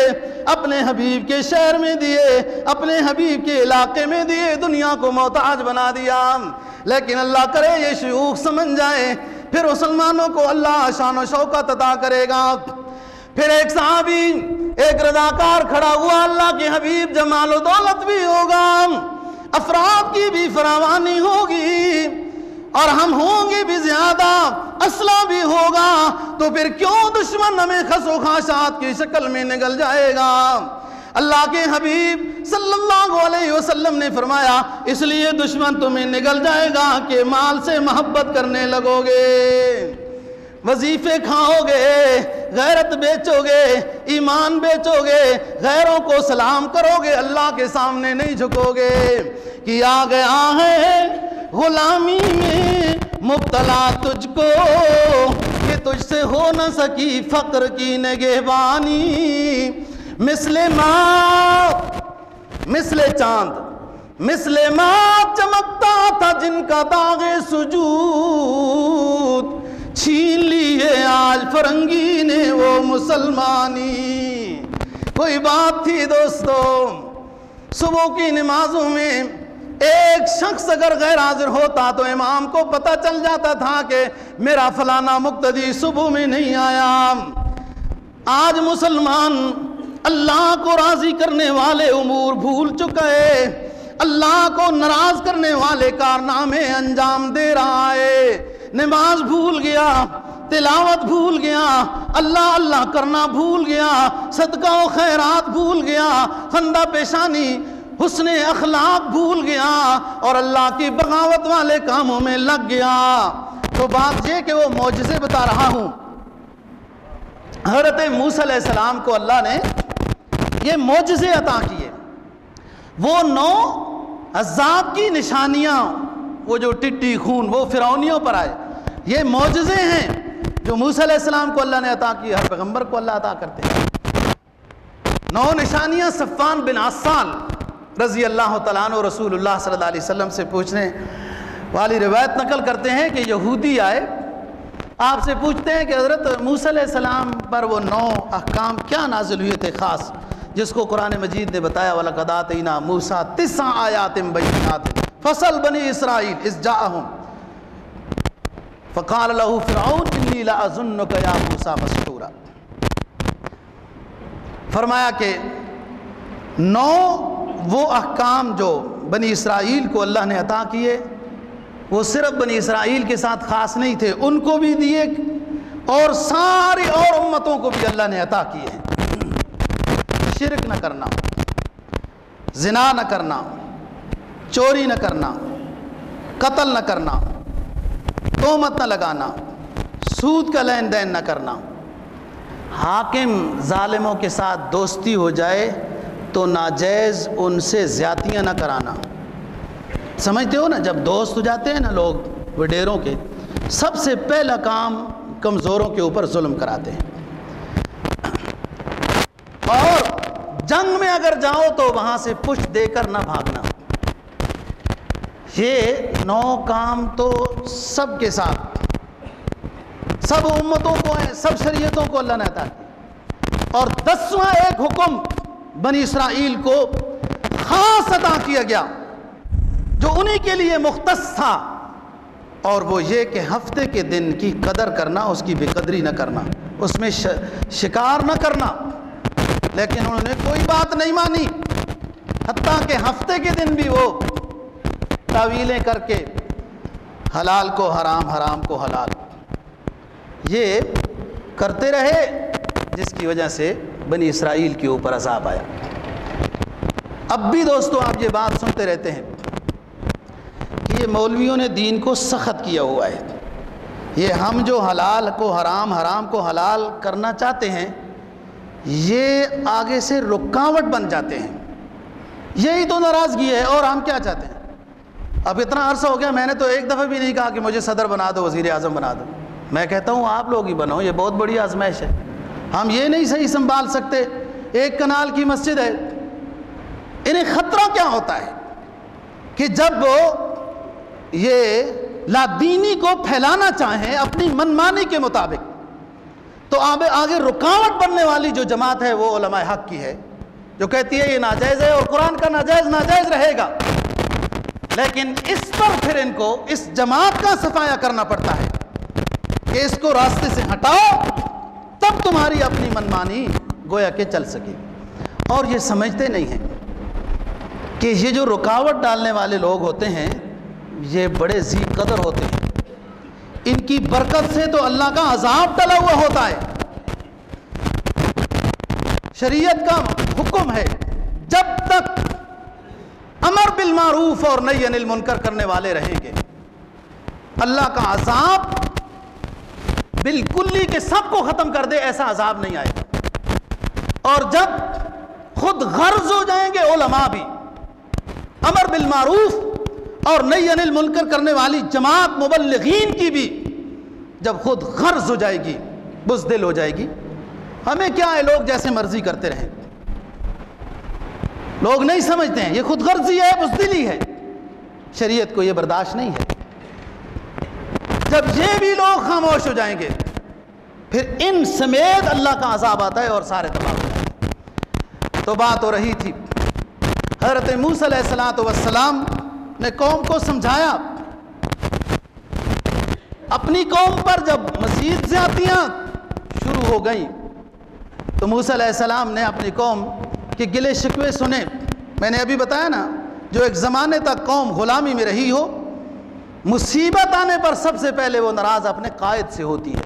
اپنے حبیب کے شہر میں دیے، اپنے حبیب کے علاقے میں دیے، دنیا کو محتاج بنا دیا۔ لیکن اللہ کرے یہ شیوخ سمجھ جائے، پھر مسلمانوں کو اللہ شان و شوکت عطا کرے گا۔ پھر ایک صحابی، ایک رضاکار کھڑا ہوا، اللہ کے حبیب جمال و دولت بھی ہوگا، افراد کی بھی فراوانی ہوگی، اور ہم ہوں گے بھی زیادہ، اسلحہ بھی ہوگا، تو پھر کیوں دشمن ہمیں خس و خاشات کی شکل میں نگل جائے گا؟ اللہ کے حبیب صلی اللہ علیہ وسلم نے فرمایا اس لیے دشمن تمہیں نگل جائے گا کہ مال سے محبت کرنے لگو گے، وظیفے کھاؤ گے، غیرت بیچو گے، ایمان بیچو گے، غیروں کو سلام کرو گے، اللہ کے سامنے نہیں جھکو گے۔ کیا گیا ہے غلامی میں مبتلا تجھ کو کہ تجھ سے ہو نہ سکی فقر کی نگہبانی، مثل ماں مثل چاند مثل ماں چمکتا تھا جن کا داغ سجود، چھین لیے آج فرنگی نے وہ مسلمانی۔ کوئی بات تھی دوستو، صبح کی نمازوں میں ایک شخص اگر غیر حاضر ہوتا تو امام کو پتہ چل جاتا تھا کہ میرا فلانا مقتدی صبح میں نہیں آیا۔ آج مسلمان اللہ کو راضی کرنے والے امور بھول چکا ہے، اللہ کو ناراض کرنے والے کارنامے انجام دے رہا ہے، نماز بھول گیا، تلاوت بھول گیا، اللہ اللہ کرنا بھول گیا، صدقہ و خیرات بھول گیا، خندہ پیشانی حسن اخلاق بھول گیا، اور اللہ کی بغاوت والے کاموں میں لگ گیا۔ تو بات یہ کہ وہ معجزے بتا رہا ہوں، حضرت موسیٰ علیہ السلام کو اللہ نے یہ معجزے عطا کیے، وہ 9 عذاب کی نشانیاں، وہ جو ٹٹی خون وہ فرعونیوں پر آئے، یہ معجزے ہیں جو موسیٰ علیہ السلام کو اللہ نے عطا کی، ہر پیغمبر کو اللہ عطا کرتے ہیں۔ 9 نشانیاں صفوان بن عسال رضی اللہ تعالیٰ عنہ رسول اللہ صلی اللہ علیہ وسلم سے پوچھنے والی روایت نقل کرتے ہیں کہ یہودی آئے، آپ سے پوچھتے ہیں کہ حضرت موسیٰ علیہ السلام پر وہ 9 احکام کیا نازل ہوئے تھے خاص، جس کو قرآن مجید نے بتایا وَلَقَدْ آتَيْنَا مُوسَىٰ 9 آیَاتٍ بَيِّنَاتٍ فَاسْأَلْ بَنِي إِسْرَائِیلَ إِذْ جَاءَهُمْ فَقَالَ لَهُ فِرْعَوْنُ إِنِّي لَأَظُنُّكَ يَا مُوسَىٰ مَسْحُورًا۔ فرمایا کہ 9 وہ احکام جو بنی اسرائیل کو اللہ نے عطا کیے، وہ صرف بنی اسرائیل کے ساتھ خاص نہیں تھے، ان کو بھی دیے اور ساری اور امتوں کو بھی اللہ نے عطا کیے ہیں۔ شرک نہ کرنا، زنا نہ کرنا، چوری نہ کرنا، قتل نہ کرنا، تہمت نہ لگانا، سود کا لین دین نہ کرنا، حاکم ظالموں کے ساتھ دوستی ہو جائے تو ناجائز ان سے زیادتیاں نہ کرانا۔ سمجھتے ہو نا، جب دوست ہو جاتے ہیں نا لوگ وڈیروں کے، سب سے پہلا کام کمزوروں کے اوپر ظلم کراتے ہیں، اور جنگ میں اگر جاؤ تو وہاں سے پشت دے کر نہ بھاگنا۔ یہ 9 کام تو سب کے ساتھ، سب امتوں کو ہیں، سب شریعتوں کو اللہ نے عطا کیا، اور 10واں ایک حکم بنی اسرائیل کو خاص عطا کیا گیا جو انہی کے لیے مختص تھا، اور وہ یہ کہ ہفتے کے دن کی قدر کرنا، اس کی بے قدری نہ کرنا، اس میں شکار نہ کرنا۔ لیکن انہوں نے کوئی بات نہیں مانی، حتیٰ کہ ہفتے کے دن بھی وہ تعویلیں کر کے حلال کو حرام، حرام کو حلال یہ کرتے رہے، جس کی وجہ سے بنی اسرائیل کے اوپر عذاب آیا۔ اب بھی دوستو آپ یہ بات سنتے رہتے ہیں کہ یہ مولویوں نے دین کو سخت کیا ہوا ہے، یہ ہم جو حلال کو حرام، حرام کو حلال کرنا چاہتے ہیں، یہ آگے سے رکاوٹ بن جاتے ہیں. یہی تو ناراضگی ہے. اور ہم کیا چاہتے ہیں؟ اب اتنا عرصہ ہو گیا، میں نے تو ایک دفعہ بھی نہیں کہا کہ مجھے صدر بنا دو، وزیر اعظم بنا دو. میں کہتا ہوں آپ لوگ ہی بنو، یہ بہت بڑی آزمائش ہے. ہم یہ نہیں صحیح سنبھال سکتے. ایک کنال کی مسجد ہے. انہیں خطرہ کیا ہوتا ہے کہ جب یہ لادینی کو پھیلانا چاہیں اپنی منمانی کے مطابق، تو آگے رکاوٹ بننے والی جو جماعت ہے وہ علماء حق کی ہے، جو کہتی ہے یہ ناجائز ہے اور قرآن کا ناجائز ناجائز رہے گا. لیکن اس پر پھر ان کو اس جماعت کا صفایا کرنا پڑتا ہے کہ اس کو راستے سے ہٹاؤ، تب تمہاری اپنی منمانی گویا کہ چل سکے. اور یہ سمجھتے نہیں ہیں کہ یہ جو رکاوٹ ڈالنے والے لوگ ہوتے ہیں یہ بڑے ذی قدر ہوتے ہیں. ان کی برکت سے تو اللہ کا عذاب ٹلا ہوا ہوتا ہے. شریعت کا حکم ہے جب تک امر بالمعروف اور نہی عن المنکر کرنے والے رہیں گے، اللہ کا عذاب بالکلی کہ سب کو ختم کر دے ایسا عذاب نہیں آئے گا. اور جب خود غرض ہو جائیں گے علماء بھی، امر بالمعروف اور نہی عن المنکر کرنے والی جماعت مبلغین کی بھی جب خود غرض ہو جائے گی، بزدل ہو جائے گی، ہمیں کیا ہے، لوگ جیسے مرضی کرتے رہیں. لوگ نہیں سمجھتے ہیں یہ خود غرضی ہے، بزدلی ہے. شریعت کو یہ برداشت نہیں ہے. جب یہ بھی لوگ خاموش ہو جائیں گے پھر ان سمیت اللہ کا عذاب آتا ہے اور سارے تباہ ہو جائیں گے. تو بات ہو رہی تھی، حضرت موسیٰ علیہ السلام نے قوم کو سمجھایا. اپنی قوم پر جب مزید زیادتیاں شروع ہو گئیں تو موسیٰ علیہ السلام نے اپنی قوم کے گلے شکوے سنے. میں نے ابھی بتایا نا، جو ایک زمانے تک قوم غلامی میں رہی ہو، مصیبت آنے پر سب سے پہلے وہ ناراض اپنے قائد سے ہوتی ہے.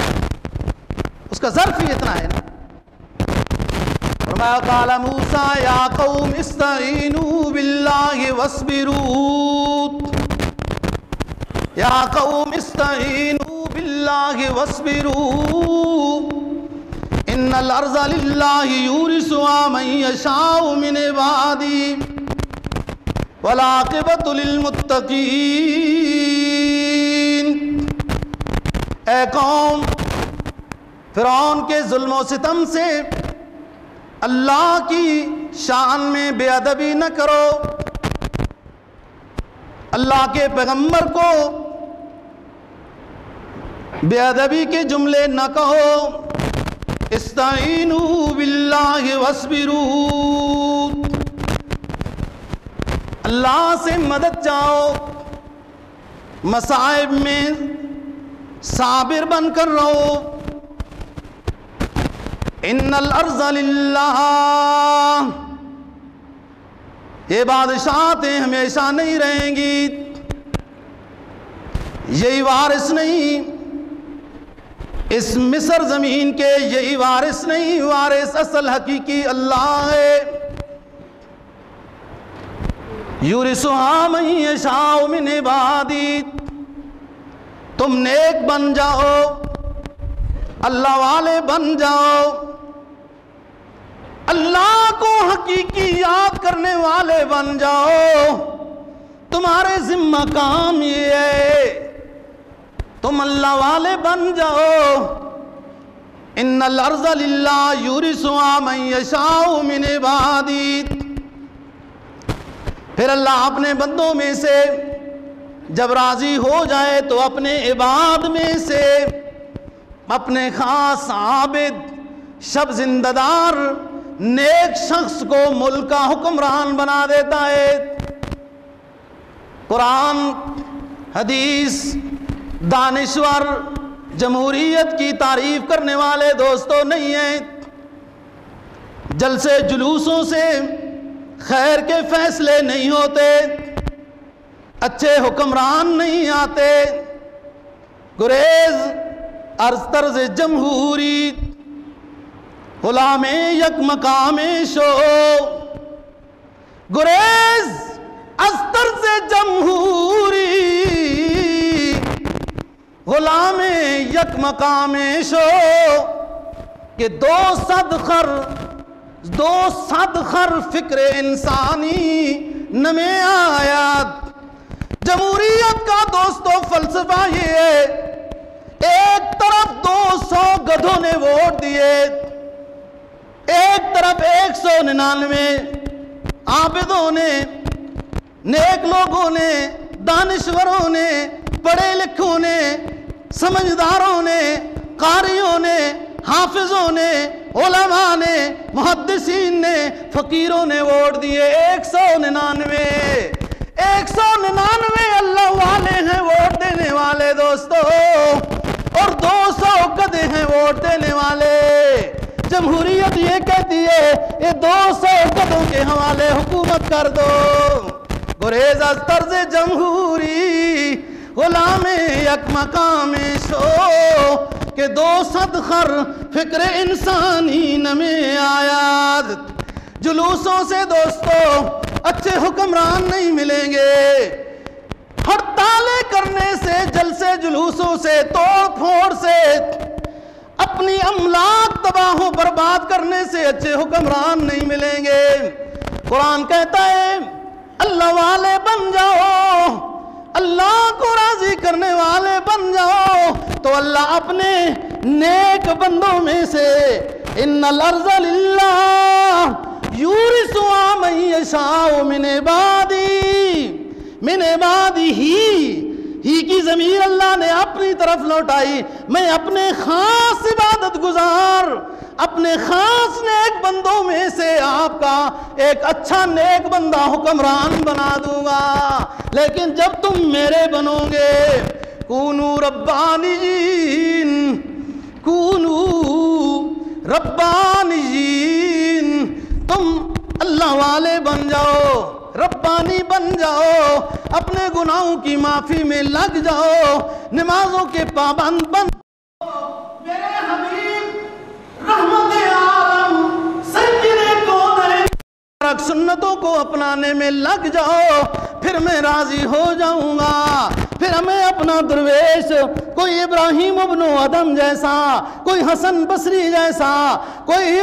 اس کا ظرف ہی اتنا ہے نا. فرمایا قال موسیٰ یا قوم استعینوا باللہ واصبروا، یا قوم استعینوا باللہ واصبروا ان الارض للہ یورثها من یشاء من عبادی والعاقبۃ للمتقین. اے قوم، فرعون کے ظلم و ستم سے اللہ کی شان میں بے ادبی نہ کرو، اللہ کے پیغمبر کو بے ادبی کے جملے نہ کہو. استعینوا باللہ واصبروا، اللہ سے مدد چاہو، مصائب میں صابر بن کر رہو. ان الارض للہ، یہ بادشاہتیں ہمیشہ نہیں رہیں گی، یہی وارث نہیں اس مصر زمین کے، یہی وارث نہیں، وارث اصل حقیقی اللہ ہے. یورثها من یشاء من عبادی، تم نیک بن جاؤ، اللہ والے بن جاؤ، اللہ کو حقیقی یاد کرنے والے بن جاؤ. تمہارے ذمہ کام یہ ہے تم اللہ والے بن جاؤ. ان الارض للہ یورثها من یشاء من عبادی. پھر اللہ اپنے بندوں میں سے جب راضی ہو جائے تو اپنے عباد میں سے اپنے خاص عابد شب زندہ نیک شخص کو ملک کا حکمران بنا دیتا ہے. قرآن، حدیث، دانشور، جمہوریت کی تعریف کرنے والے دوستوں نہیں ہیں. جلسے جلوسوں سے خیر کے فیصلے نہیں ہوتے، اچھے حکمران نہیں آتے. گریز از طرز جمہوری، غلام یک مقام شو. گریز از طرز جمہوری، غلام یک مقام شو کہ دو صد خر فکر انسانی نمے آیات۔ جمہوریت کا دوستو فلسفہ یہ ہے، ایک طرف 200 گدھوں نے ووٹ دیے، ایک طرف 199 عابدوں نے، نیک لوگوں نے، دانشوروں نے، پڑھے لکھوں نے، سمجھداروں نے، قاریوں نے، حافظوں نے، علماء نے، محدثین نے، فقیروں نے ووٹ دیے 199۔ 199 اللہ والے ہیں ووٹ دینے والے دوستو، اور 200 گدھے ہیں ووٹ دینے والے۔ جمہوریت یہ کہتی ہے یہ 200 گدھوں کے حوالے حکومت کر دو۔ گریز از طرز جمہوری غلام یک مقام شو کہ 200 خر فکر انسانی نمے آیات۔ جلوسوں سے دوستو اچھے حکمران نہیں ملیں گے، ہڑتالیں کرنے سے، جلسے جلوسوں سے، توڑ پھوڑ سے، اپنی املاک تباہ و برباد کرنے سے اچھے حکمران نہیں ملیں گے۔ قرآن کہتا ہے اللہ والے بن جاؤ، اللہ کو راضی کرنے والے بن جاؤ تو اللہ اپنے نیک بندوں میں سے ان الارض للہ یورثها من یشاء من عبادہ ہی کی ضمیر اللہ نے اپنی طرف لوٹائی۔ میں اپنے خاص عبادت گزار، اپنے خاص نیک بندوں میں سے آپ کا ایک اچھا نیک بندہ حکمران بنا دوں گا، لیکن جب تم میرے بنو گے کونو ربانیین، کونو ربانیین، تم اللہ والے بن جاؤ، ربانی بن جاؤ، اپنے گناہوں کی معافی میں لگ جاؤ، نمازوں کے پابند بن جاؤ۔ میرے حبیب رحمت عالم سید کونین سنتوں کو اپنانے میں لگ جاؤ، پھر میں راضی ہو جاؤں گا۔ پھر ہمیں اپنا درویش کوئی ابراہیم ابن ادم جیسا، کوئی حسن بصری جیسا، کوئی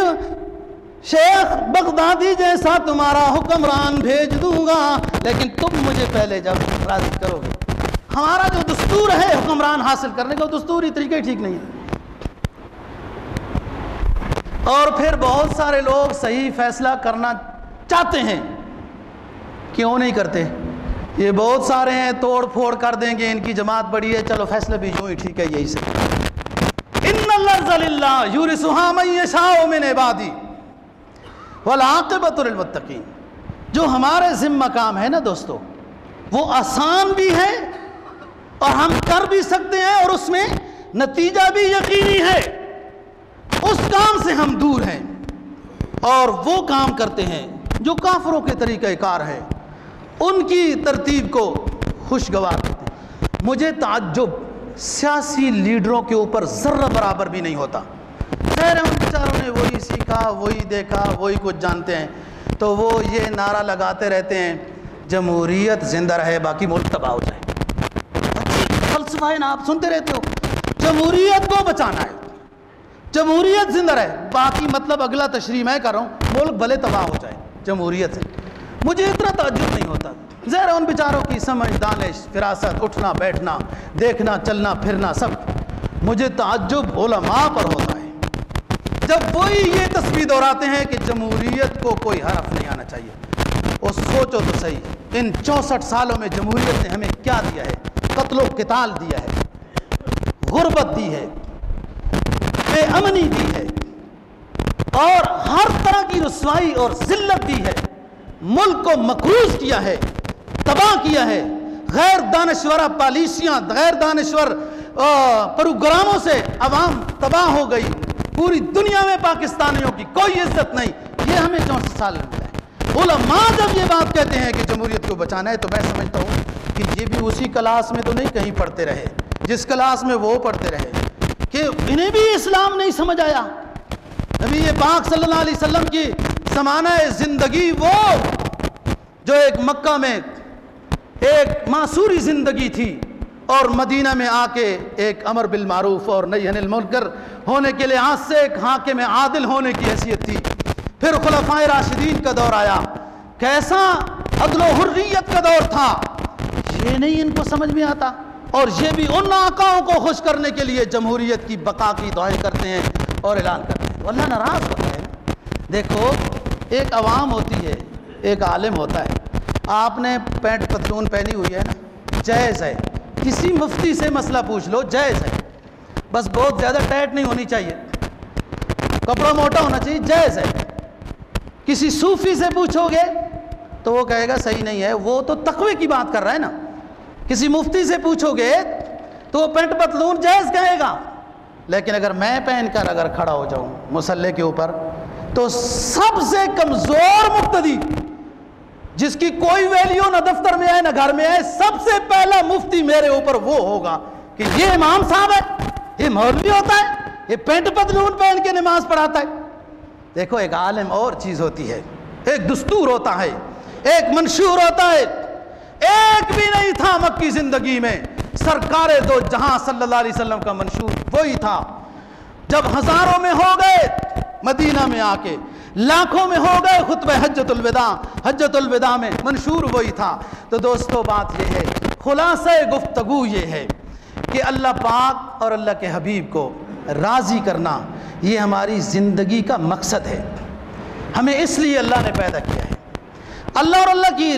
شیخ بغدادی جیسا تمہارا حکمران بھیج دوں گا، لیکن تم مجھے پہلے جب راضی کرو گے۔ ہمارا جو دستور ہے حکمران حاصل کرنے کا، وہ دستوری طریقے ٹھیک نہیں ہے۔ اور پھر بہت سارے لوگ صحیح فیصلہ کرنا چاہتے ہیں، کیوں نہیں کرتے؟ یہ بہت سارے ہیں توڑ پھوڑ کر دیں گے، ان کی جماعت بڑی ہے، چلو فیصلہ بھی یوں ہی ٹھیک ہے، یہی سے ان الارض للہ یورثها من یشاء من عبادہ والعاقبۃ للمتقین۔ جو ہمارے ذمہ کام ہے نا دوستو، وہ آسان بھی ہے اور ہم کر بھی سکتے ہیں، اور اس میں نتیجہ بھی یقینی ہے۔ اس کام سے ہم دور ہیں اور وہ کام کرتے ہیں جو کافروں کے طریقہ کار ہے، ان کی ترتیب کو خوشگوار کرتے ہیں۔ مجھے تعجب سیاسی لیڈروں کے اوپر ذرہ برابر بھی نہیں ہوتا۔ خیر ان بیچاروں نے وہی سیکھا، وہی دیکھا، وہی کچھ جانتے ہیں، تو وہ یہ نعرہ لگاتے رہتے ہیں جمہوریت زندہ رہے باقی ملک تباہ ہو جائے۔ فلسفہ ہے نا، آپ سنتے رہتے ہو، جمہوریت کو بچانا ہے، جمہوریت زندہ رہے باقی، مطلب اگلا تشریح میں کر رہا ہوں، ملک بھلے تباہ ہو جائے جمہوریت سے۔ مجھے اتنا تعجب نہیں ہوتا، ظاہر ان بیچاروں کی سمجھ، دانش، فراست، اٹھنا بیٹھنا، دیکھنا چلنا پھرنا سب۔ مجھے تعجب علماء پر ہوتا ہے جب وہی یہ تسبیح دہراتے ہیں کہ جمہوریت کو کوئی حرف نہیں آنا چاہیے۔ اور سوچو تو صحیح، ان 64 سالوں میں جمہوریت نے ہمیں کیا دیا ہے؟ قتل و قتال دیا ہے، غربت دی ہے، بے امنی دی ہے، اور ہر طرح کی رسوائی اور ذلت دی ہے، ملک کو مقروض کیا ہے، تباہ کیا ہے، غیر دانشورہ پالیسیاں، غیر دانشور پروگراموں سے عوام تباہ ہو گئی، پوری دنیا میں پاکستانیوں کی کوئی عزت نہیں۔ یہ ہمیں 64 سال میں ملا ہے۔ علماء جب یہ بات کہتے ہیں کہ جمہوریت کو بچانا ہے، تو میں سمجھتا ہوں کہ یہ بھی اسی کلاس میں تو نہیں کہیں پڑھتے رہے جس کلاس میں وہ پڑھتے رہے، کہ انہیں بھی اسلام نہیں سمجھ آیا۔ نبی پاک صلی اللہ علیہ وسلم کی زمانہ زندگی وہ جو ایک مکہ میں ایک معصوری زندگی تھی، اور مدینہ میں آ کے ایک امر بالمعروف اور نہی عن المنکر ہونے کے لحاظ سے ایک حاکم عادل ہونے کی حیثیت تھی. پھر خلفائے راشدین کا دور آیا، کیسا عدل و حریت کا دور تھا، یہ نہیں ان کو سمجھ میں آتا، اور یہ بھی ان آقاؤں کو خوش کرنے کے لیے جمہوریت کی بقا کی دعائیں کرتے ہیں اور اعلان کرتے ہیں. اللہ ناراض ہوتا ہے. دیکھو ایک عوام ہوتی ہے، ایک عالم ہوتا ہے، آپ نے پینٹ پتلون پہنی ہوئی ہے نا، جائز ہے، کسی مفتی سے مسئلہ پوچھ لو جائز ہے، بس بہت زیادہ ٹائٹ نہیں ہونی چاہیے، کپڑا موٹا ہونا چاہیے، جائز ہے. کسی صوفی سے پوچھو گے تو وہ کہے گا صحیح نہیں ہے، وہ تو تقوی کی بات کر رہا ہے نا. کسی مفتی سے پوچھو گے تو وہ پینٹ پتلون جائز کہے گا. لیکن اگر میں پہن کر اگر کھڑا ہو جاؤں مصلی کے اوپر تو سب سے کمزور مقتدی جس کی کوئی ویلیو نہ دفتر میں آئے نہ گھر میں آئے، سب سے پہلا مفتی میرے اوپر وہ ہوگا کہ یہ امام صاحب ہے، یہ مولوی ہوتا ہے، یہ پینٹ پتلون پہن کے نماز پڑھاتا ہے. دیکھو ایک عالم اور چیز ہوتی ہے، ایک دستور ہوتا ہے، ایک منشور ہوتا ہے. ایک بھی نہیں تھا مکی زندگی میں، سرکار دو جہاں صلی اللہ علیہ وسلم کا منشور وہی تھا. جب ہزاروں میں ہو گئے مدینہ میں آ کے، لاکھوں میں ہو گئے خطبہ حجۃ الوداع، حجۃ الوداع میں منشور وہی تھا. تو دوستو بات یہ ہے، خلاصہ گفتگو یہ ہے کہ اللہ پاک اور اللہ کے حبیب کو راضی کرنا یہ ہماری زندگی کا مقصد ہے. ہمیں اس لیے اللہ نے پیدا کیا ہے. اللہ اور اللہ کی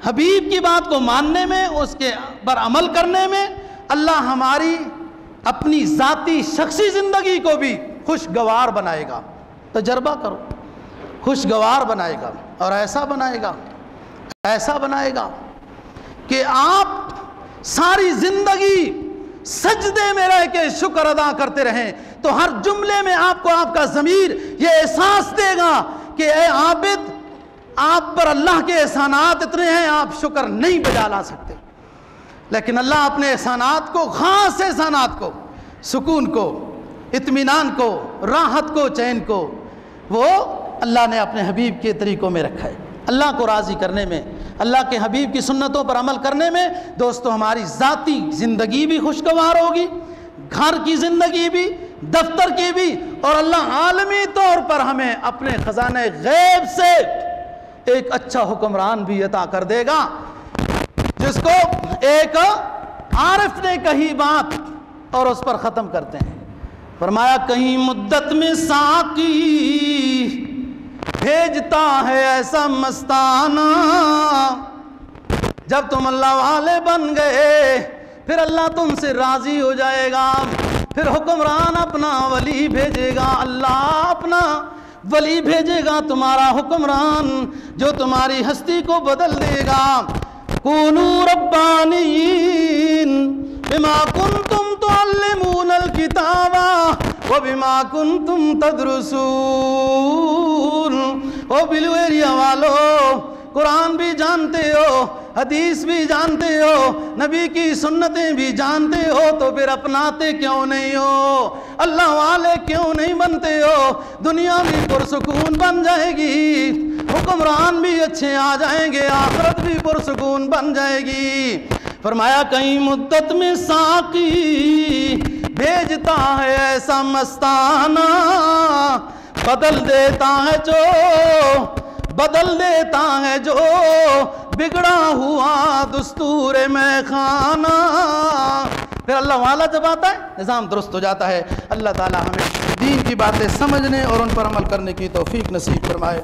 حبیب کی بات کو ماننے میں، اس کے پر عمل کرنے میں اللہ ہماری اپنی ذاتی شخصی زندگی کو بھی خوشگوار بنائے گا. تجربہ کرو، خوشگوار بنائے گا، اور ایسا بنائے گا کہ آپ ساری زندگی سجدے میں رہ کے شکر ادا کرتے رہیں تو ہر جملے میں آپ کو آپ کا ضمیر یہ احساس دے گا کہ اے عابد، آپ پر اللہ کے احسانات اتنے ہیں آپ شکر نہیں بجا لا سکتے. لیکن اللہ اپنے احسانات کو، خاص احسانات کو، سکون کو، اطمینان کو، راحت کو، چین کو، وہ اللہ نے اپنے حبیب کے طریقوں میں رکھا ہے. اللہ کو راضی کرنے میں، اللہ کے حبیب کی سنتوں پر عمل کرنے میں دوستو ہماری ذاتی زندگی بھی خوشگوار ہوگی، گھر کی زندگی بھی، دفتر کی بھی، اور اللہ عالمی طور پر ہمیں اپنے خزانہ غیب سے ایک اچھا حکمران بھی عطا کر دے گا، جس کو ایک عارف نے کہی بات اور اس پر ختم کرتے ہیں. فرمایا کہیں مدت میں ساقی بھیجتا ہے ایسا مستانہ، جب تم اللہ والے بن گئے پھر اللہ تم سے راضی ہو جائے گا، پھر حکمران اپنا ولی بھیجے گا، اللہ اپنا ولی بھیجے گا، تمہارا حکمران جو تمہاری ہستی کو بدل دے گا. کونوا ربانیین بما کنتم تعلمون الکتاب وبما کنتم تدرسون. او بلو ایریا والو، قرآن بھی جانتے ہو، حدیث بھی جانتے ہو، نبی کی سنتیں بھی جانتے ہو، تو پھر اپناتے کیوں نہیں ہو؟ اللہ والے کیوں نہیں بنتے ہو؟ دنیا بھی پرسکون بن جائے گی، حکمران بھی اچھے آ جائیں گے، آخرت بھی پرسکون بن جائے گی. فرمایا کہیں مدت میں ساقی بھیجتا ہے ایسا مستانہ، بدل دیتا ہے جو بگڑا ہوا دستور میں خانہ. پھر اللہ والا جب آتا ہے نظام درست ہو جاتا ہے. اللہ تعالی ہمیں دین کی باتیں سمجھنے اور ان پر عمل کرنے کی توفیق نصیب فرمائے.